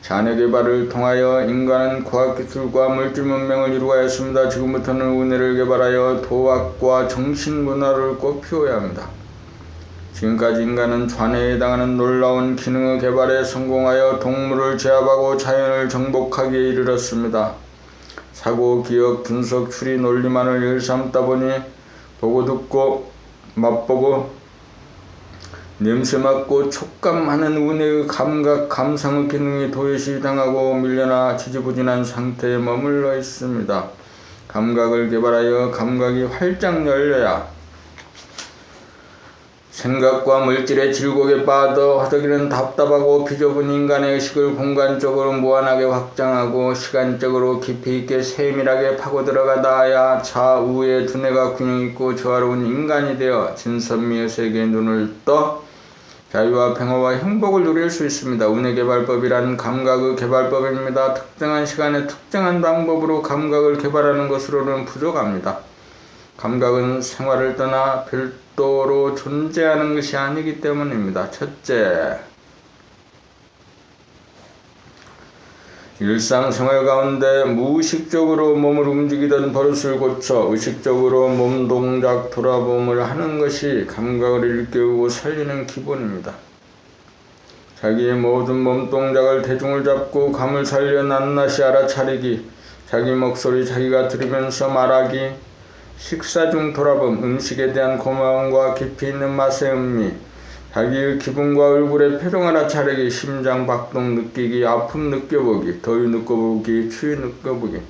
자뇌 개발을 통하여 인간은 과학기술과 물질문명을 이루어야했습니다. 지금부터는 우뇌를 개발하여 도학과 정신문화를 꽃피워야 합니다. 지금까지 인간은 좌뇌에 해당하는 놀라운 기능의 개발에 성공하여 동물을 제압하고 자연을 정복하기에 이르렀습니다. 사고, 기억, 분석, 추리, 논리만을 일삼다 보니 보고 듣고 맛보고 냄새 맡고 촉감하는 운해의 감각, 감상의 기능이 도외시 당하고 밀려나 지지부진한 상태에 머물러 있습니다. 감각을 개발하여 감각이 활짝 열려야 생각과 물질의 질곡에 빠져 허덕이는 답답하고 비좁은 인간의 의식을 공간적으로 무한하게 확장하고 시간적으로 깊이 있게 세밀하게 파고 들어가다야 좌우의 두뇌가 균형있고 조화로운 인간이 되어 진선미의 세계에 눈을 떠 자유와 평화와 행복을 누릴 수 있습니다. 운해개발법이란 감각의 개발법입니다. 특정한 시간에 특정한 방법으로 감각을 개발하는 것으로는 부족합니다. 감각은 생활을 떠나 별도로 존재하는 것이 아니기 때문입니다. 첫째, 일상생활 가운데 무의식적으로 몸을 움직이던 버릇을 고쳐 의식적으로 몸 동작 돌아봄을 하는 것이 감각을 일깨우고 살리는 기본입니다. 자기의 모든 몸 동작을 대중을 잡고 감을 살려 낱낱이 알아차리기, 자기 목소리 자기가 들으면서 말하기, 식사 중 돌아봄, 음식에 대한 고마움과 깊이 있는 맛의 음미, 자기의 기분과 얼굴의 표정 알아차리기, 심장 박동 느끼기, 아픔 느껴보기, 더위 느껴보기, 추위 느껴보기.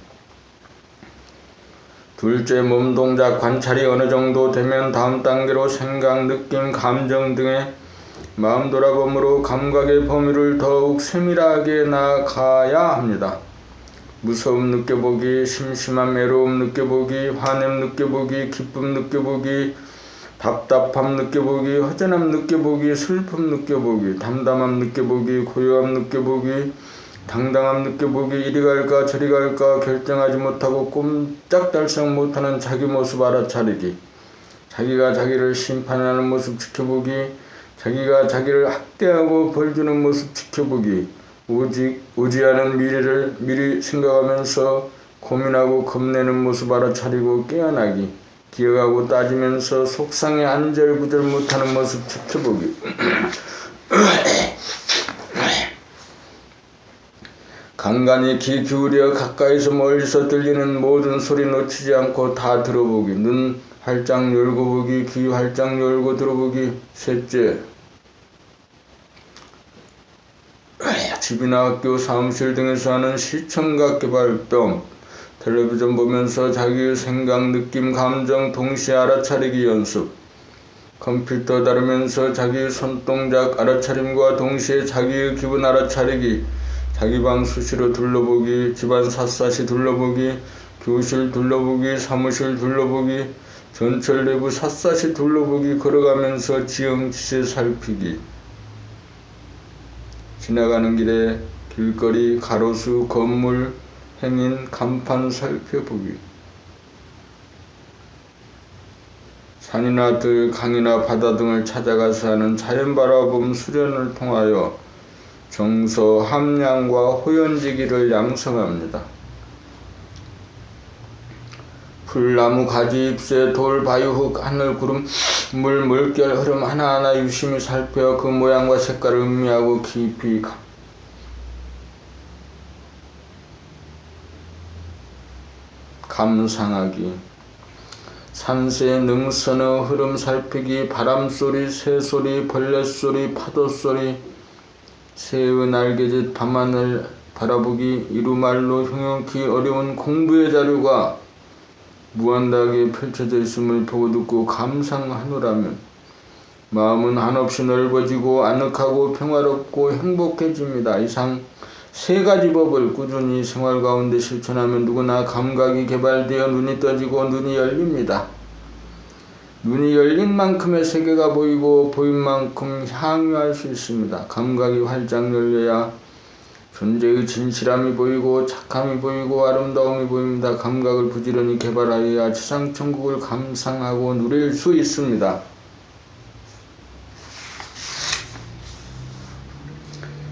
둘째, 몸 동작 관찰이 어느 정도 되면 다음 단계로 생각, 느낌, 감정 등의 마음 돌아봄으로 감각의 범위를 더욱 세밀하게 나아가야 합니다. 무서움 느껴보기, 심심한 외로움 느껴보기, 화냄 느껴보기, 기쁨 느껴보기, 답답함 느껴보기, 허전함 느껴보기, 슬픔 느껴보기, 담담함 느껴보기, 고요함 느껴보기, 당당함 느껴보기, 이리 갈까 저리 갈까 결정하지 못하고 꼼짝달싹 못하는 자기 모습 알아차리기, 자기가 자기를 심판하는 모습 지켜보기, 자기가 자기를 학대하고 벌주는 모습 지켜보기, 오직 오지 않은 미래를 미리 생각하면서 고민하고 겁내는 모습 알아차리고 깨어나기, 기억하고 따지면서 속상해 안절부절 못하는 모습 지켜보기. 간간히 귀 기울여 가까이서 멀리서 들리는 모든 소리 놓치지 않고 다 들어보기. 눈 활짝 열고 보기, 귀 활짝 열고 들어보기. 셋째, 집이나 학교, 사무실 등에서 하는 시청각 개발법, 텔레비전 보면서 자기의 생각, 느낌, 감정 동시에 알아차리기 연습, 컴퓨터 다루면서 자기의 손동작 알아차림과 동시에 자기의 기분 알아차리기, 자기 방 수시로 둘러보기, 집안 샅샅이 둘러보기, 교실 둘러보기, 사무실 둘러보기, 전철 내부 샅샅이 둘러보기, 걸어가면서 지형지체 살피기, 지나가는 길에 길거리, 가로수, 건물, 행인, 간판 살펴보기, 산이나 들, 강이나 바다 등을 찾아가서 하는 자연 바라봄 수련을 통하여 정서, 함량과 호연지기를 양성합니다. 풀, 나무, 가지, 잎새, 돌, 바위, 흙, 하늘, 구름, 물, 물결, 흐름 하나하나 유심히 살펴 그 모양과 색깔을 음미하고 깊이 감상하기, 산새의 능선의 흐름 살피기, 바람소리, 새소리, 벌레소리, 파도소리, 새의 날개짓, 밤하늘 바라보기, 이루말로 형용기 어려운 공부의 자료가 무한하게 펼쳐져 있음을 보고 듣고 감상하노라면 마음은 한없이 넓어지고 아늑하고 평화롭고 행복해집니다. 이상 세 가지 법을 꾸준히 생활 가운데 실천하면 누구나 감각이 개발되어 눈이 떠지고 눈이 열립니다. 눈이 열린 만큼의 세계가 보이고 보인 만큼 향유할 수 있습니다. 감각이 활짝 열려야 존재의 진실함이 보이고 착함이 보이고 아름다움이 보입니다. 감각을 부지런히 개발하여야 지상천국을 감상하고 누릴 수 있습니다.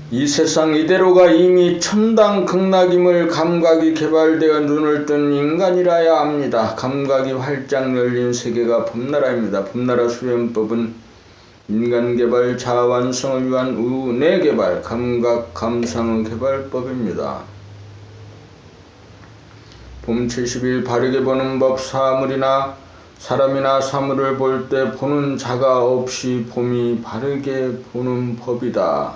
이 세상 이대로가 이미 천당극락임을 감각이 개발되어 눈을 뜬 인간이라야 합니다. 감각이 활짝 열린 세계가 봄나라입니다. 봄나라 수련법은 인간개발, 자아완성을 위한 우뇌개발, 감각, 감상의 개발법입니다. 봄 70일 바르게 보는 법. 사람이나 사물을 볼 때 보는 자가 없이 봄이 바르게 보는 법이다.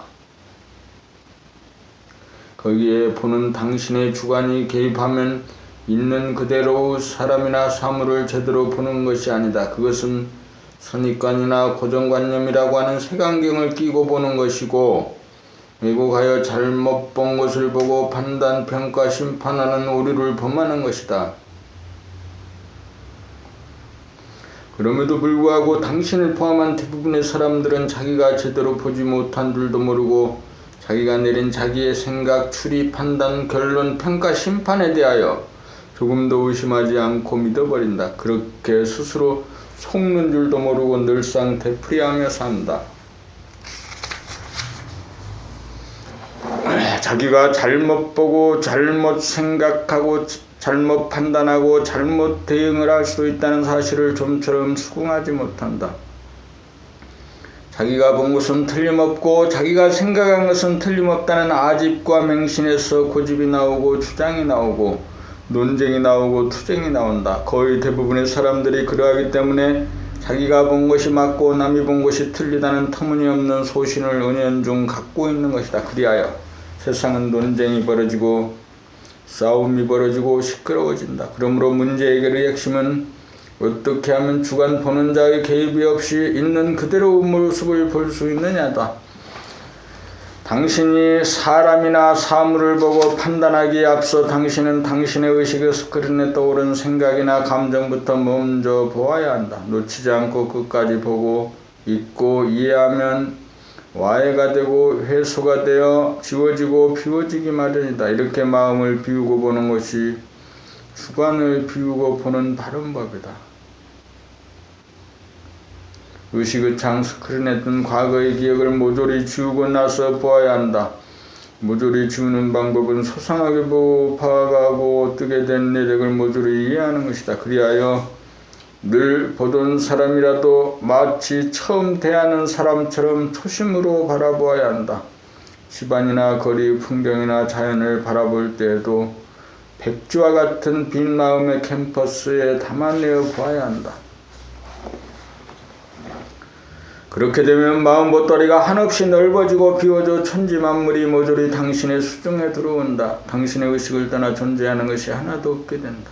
거기에 보는 당신의 주관이 개입하면 있는 그대로 사람이나 사물을 제대로 보는 것이 아니다. 그것은 선입관이나 고정관념이라고 하는 색안경을 끼고 보는 것이고, 왜곡하여 잘못 본 것을 보고 판단, 평가, 심판하는 오류를 범하는 것이다. 그럼에도 불구하고 당신을 포함한 대부분의 사람들은 자기가 제대로 보지 못한 줄도 모르고 자기가 내린 자기의 생각, 추리, 판단, 결론, 평가, 심판에 대하여 조금도 의심하지 않고 믿어버린다. 그렇게 스스로 속는 줄도 모르고 늘상 되풀이하며 산다. 자기가 잘못 보고 잘못 생각하고 잘못 판단하고 잘못 대응을 할 수 있다는 사실을 좀처럼 수긍하지 못한다. 자기가 본 것은 틀림없고 자기가 생각한 것은 틀림없다는 아집과 맹신에서 고집이 나오고 주장이 나오고 논쟁이 나오고 투쟁이 나온다. 거의 대부분의 사람들이 그러하기 때문에 자기가 본 것이 맞고 남이 본 것이 틀리다는 터무니없는 소신을 은연중 갖고 있는 것이다. 그리하여 세상은 논쟁이 벌어지고 싸움이 벌어지고 시끄러워진다. 그러므로 문제 해결의 핵심은 어떻게 하면 주관 보는 자의 개입이 없이 있는 그대로 모습을 볼 수 있느냐다. 당신이 사람이나 사물을 보고 판단하기에 앞서 당신은 당신의 의식의 스크린에 떠오른 생각이나 감정부터 먼저 보아야 한다. 놓치지 않고 끝까지 보고 잊고 이해하면 와해가 되고 회수가 되어 지워지고 비워지기 마련이다. 이렇게 마음을 비우고 보는 것이 주관을 비우고 보는 바른 법이다. 의식의 창 스크린에 뜬 과거의 기억을 모조리 지우고 나서 보아야 한다. 모조리 지우는 방법은 소상하게 보고 파악하고 뜨게 된 내력을 모조리 이해하는 것이다. 그리하여 늘 보던 사람이라도 마치 처음 대하는 사람처럼 초심으로 바라보아야 한다. 집안이나 거리, 풍경이나 자연을 바라볼 때에도 백지와 같은 빈 마음의 캔버스에 담아내어 보아야 한다. 그렇게 되면 마음 보따리가 한없이 넓어지고 비워져 천지 만물이 모조리 당신의 수중에 들어온다. 당신의 의식을 떠나 존재하는 것이 하나도 없게 된다.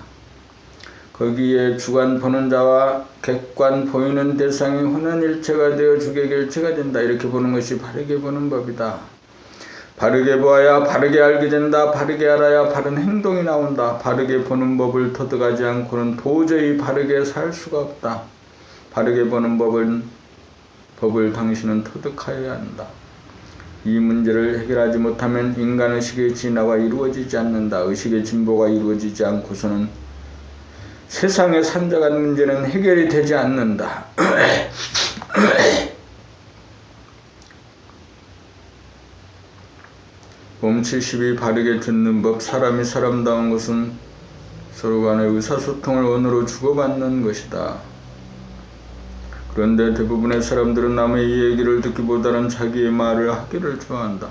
거기에 주관 보는 자와 객관 보이는 대상이 혼연일체가 되어 주객일체가 된다. 이렇게 보는 것이 바르게 보는 법이다. 바르게 보아야 바르게 알게 된다. 바르게 알아야 바른 행동이 나온다. 바르게 보는 법을 터득하지 않고는 도저히 바르게 살 수가 없다. 바르게 보는 법을 당신은 터득하여야 한다. 이 문제를 해결하지 못하면 인간의식의 진화가 이루어지지 않는다. 의식의 진보가 이루어지지 않고서는 세상에 산적한 문제는 해결이 되지 않는다. 봄 70이 바르게 듣는 법. 사람이 사람다운 것은 서로 간의 의사소통을 언어로 주고받는 것이다. 그런데 대부분의 사람들은 남의 얘기를 듣기보다는 자기의 말을 하기를 좋아한다.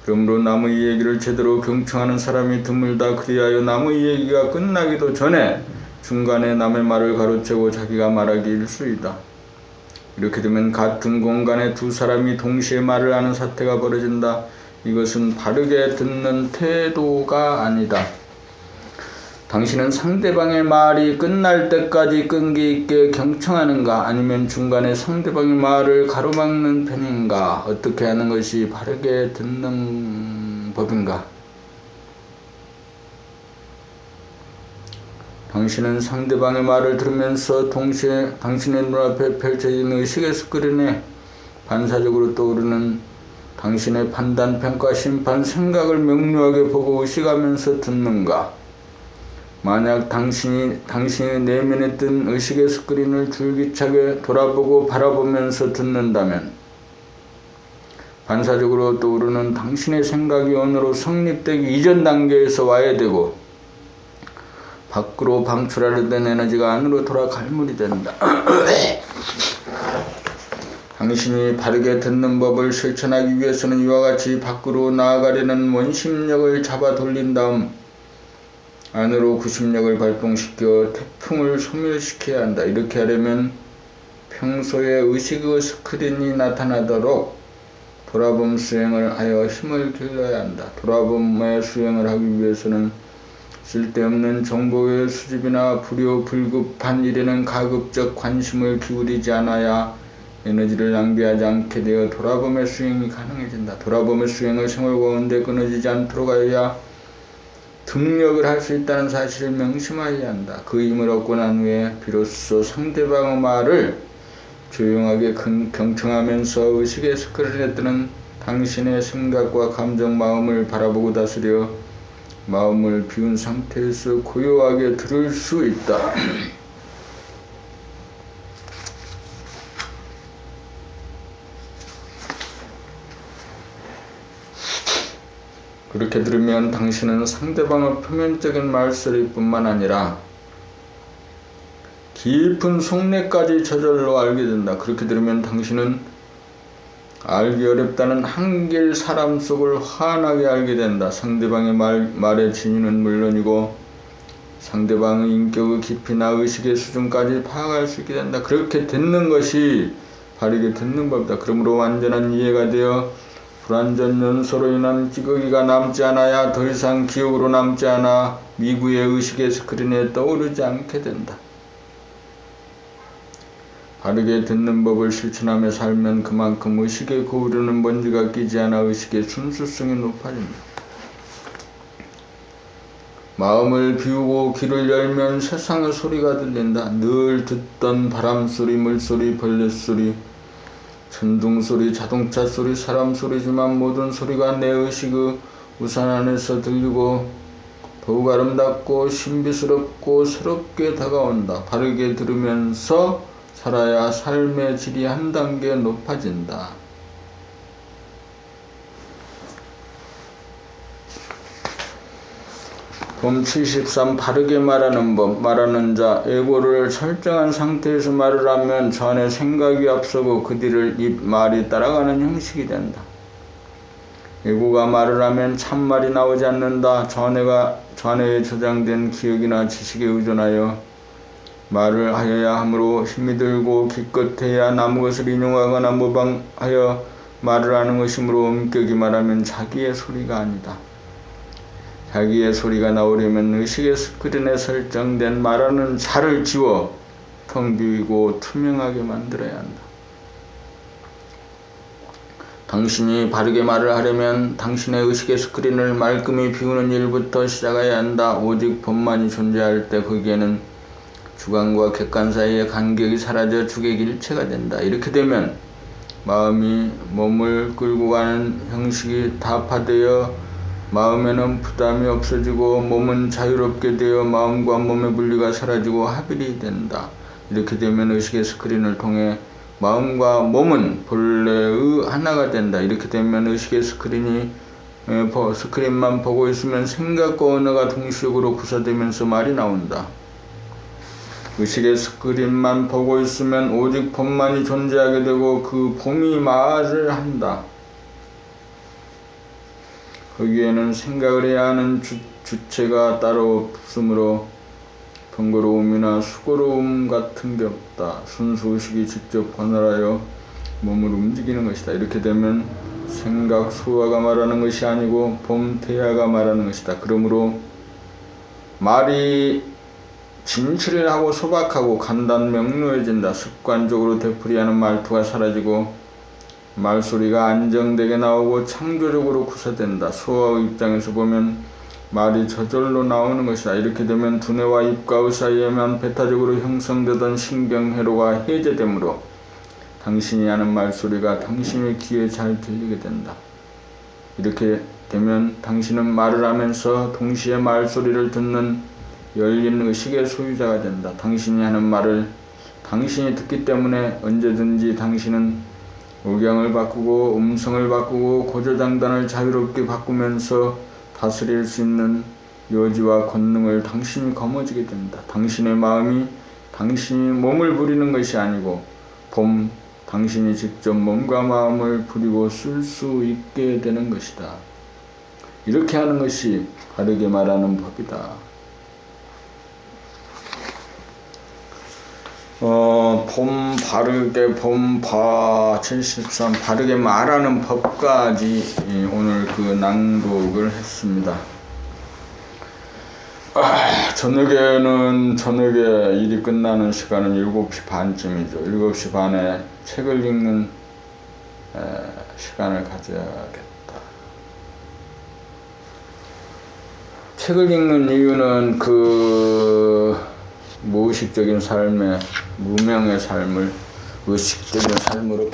그러므로 남의 얘기를 제대로 경청하는 사람이 드물다. 그리하여 남의 얘기가 끝나기도 전에 중간에 남의 말을 가로채고 자기가 말하기 일쑤이다. 이렇게 되면 같은 공간에 두 사람이 동시에 말을 하는 사태가 벌어진다. 이것은 바르게 듣는 태도가 아니다. 당신은 상대방의 말이 끝날 때까지 끈기 있게 경청하는가? 아니면 중간에 상대방의 말을 가로막는 편인가? 어떻게 하는 것이 바르게 듣는 법인가? 당신은 상대방의 말을 들으면서 동시에 당신의 눈앞에 펼쳐진 의식의 스크린에 반사적으로 떠오르는 당신의 판단, 평가, 심판, 생각을 명료하게 보고 의식하면서 듣는가? 만약 당신의 내면에 뜬 의식의 스크린을 줄기차게 돌아보고 바라보면서 듣는다면 반사적으로 떠오르는 당신의 생각이 언어로 성립되기 이전 단계에서 와해되고 밖으로 방출하려던 에너지가 안으로 돌아 갈물이 된다. 당신이 바르게 듣는 법을 실천하기 위해서는 이와 같이 밖으로 나아가려는 원심력을 잡아 돌린 다음 안으로 구심력을 발동시켜 태풍을 소멸시켜야 한다. 이렇게 하려면 평소에 의식의 스크린이 나타나도록 돌아봄 수행을 하여 힘을 길러야 한다. 돌아봄의 수행을 하기 위해서는 쓸데없는 정보의 수집이나 불급한 일에는 가급적 관심을 기울이지 않아야 에너지를 낭비하지 않게 되어 돌아봄의 수행이 가능해진다. 돌아봄의 수행을 생활 가운데 끊어지지 않도록 하여야 등력을 할 수 있다는 사실을 명심하여야 한다. 그 힘을 얻고 난 후에 비로소 상대방의 말을 조용하게 경청하면서 의식의 스크린에 뜨는 당신의 생각과 감정, 마음을 바라보고 다스려 마음을 비운 상태에서 고요하게 들을 수 있다. 그렇게 들으면 당신은 상대방의 표면적인 말소리뿐만 아니라 깊은 속내까지 저절로 알게 된다. 그렇게 들으면 당신은 알기 어렵다는 한길 사람 속을 환하게 알게 된다. 상대방의 말의 진위는 물론이고 상대방의 인격의 깊이나 의식의 수준까지 파악할 수 있게 된다. 그렇게 듣는 것이 바르게 듣는 법이다. 그러므로 완전한 이해가 되어 불완전 연소로 인한 찌꺼기가 남지 않아야 더 이상 기억으로 남지 않아 미구의 의식의 스크린에 떠오르지 않게 된다. 바르게 듣는 법을 실천하며 살면 그만큼 의식에 거우르는 먼지가 끼지 않아 의식의 순수성이 높아진다. 마음을 비우고 귀를 열면 세상의 소리가 들린다. 늘 듣던 바람소리, 물소리, 벌레소리, 천둥소리, 자동차소리, 사람소리지만 모든 소리가 내 의식의 우산 안에서 들리고 더욱 아름답고 신비스럽고 새롭게 다가온다. 바르게 들으면서 살아야 삶의 질이 한 단계 높아진다. 봄 73. 바르게 말하는 법. 말하는 자. 예고를 설정한 상태에서 말을 하면 전에 생각이 앞서고 그 뒤를 입 말이 따라가는 형식이 된다. 예고가 말을 하면 참말이 나오지 않는다. 전에 저장된 기억이나 지식에 의존하여 말을 하여야 하므로 힘이 들고 기껏해야 남의 것을 인용하거나 모방하여 말을 하는 것이므로 엄격히 말하면 자기의 소리가 아니다. 자기의 소리가 나오려면 의식의 스크린에 설정된 말하는 자를 지워 텅 비우고 투명하게 만들어야 한다. 당신이 바르게 말을 하려면 당신의 의식의 스크린을 말끔히 비우는 일부터 시작해야 한다. 오직 법만이 존재할 때 거기에는 주관과 객관 사이의 간격이 사라져 주객일체가 된다. 이렇게 되면 마음이 몸을 끌고 가는 형식이 타파되어 마음에는 부담이 없어지고 몸은 자유롭게 되어 마음과 몸의 분리가 사라지고 합일이 된다. 이렇게 되면 의식의 스크린을 통해 마음과 몸은 본래의 하나가 된다. 이렇게 되면 의식의 스크린만 보고 있으면 생각과 언어가 동시적으로 구사되면서 말이 나온다. 의식의 스크린만 보고 있으면 오직 법만이 존재하게 되고 그 봄이 말을 한다. 거기에는 생각을 해야 하는 주체가 따로 없으므로 번거로움이나 수고로움 같은 게 없다. 순수 의식이 직접 관할하여 몸을 움직이는 것이다. 이렇게 되면 생각 소화가 말하는 것이 아니고 봄 태야가 말하는 것이다. 그러므로 말이 진실을 하고 소박하고 간단 명료해진다. 습관적으로 되풀이하는 말투가 사라지고 말소리가 안정되게 나오고 창조적으로 구사된다. 소화의 입장에서 보면 말이 저절로 나오는 것이다. 이렇게 되면 두뇌와 입가의 사이에만 배타적으로 형성되던 신경회로가 해제되므로 당신이 하는 말소리가 당신의 귀에 잘 들리게 된다. 이렇게 되면 당신은 말을 하면서 동시에 말소리를 듣는 열린 의식의 소유자가 된다. 당신이 하는 말을 당신이 듣기 때문에 언제든지 당신은 억양을 바꾸고 음성을 바꾸고 고조장단을 자유롭게 바꾸면서 다스릴 수 있는 여지와 권능을 당신이 거머쥐게 된다. 당신의 마음이 당신이 몸을 부리는 것이 아니고 봄 당신이 직접 몸과 마음을 부리고 쓸 수 있게 되는 것이다. 이렇게 하는 것이 바르게 말하는 법이다. 봄바 73 바르게 말하는 법까지 오늘 그 낭독을 했습니다. 저녁에 일이 끝나는 시간은 7시 반쯤이죠. 7시 반에 책을 읽는 시간을 가져야겠다. 책을 읽는 이유는 그 무의식적인 삶의 무명의 삶을 의식적인 삶으로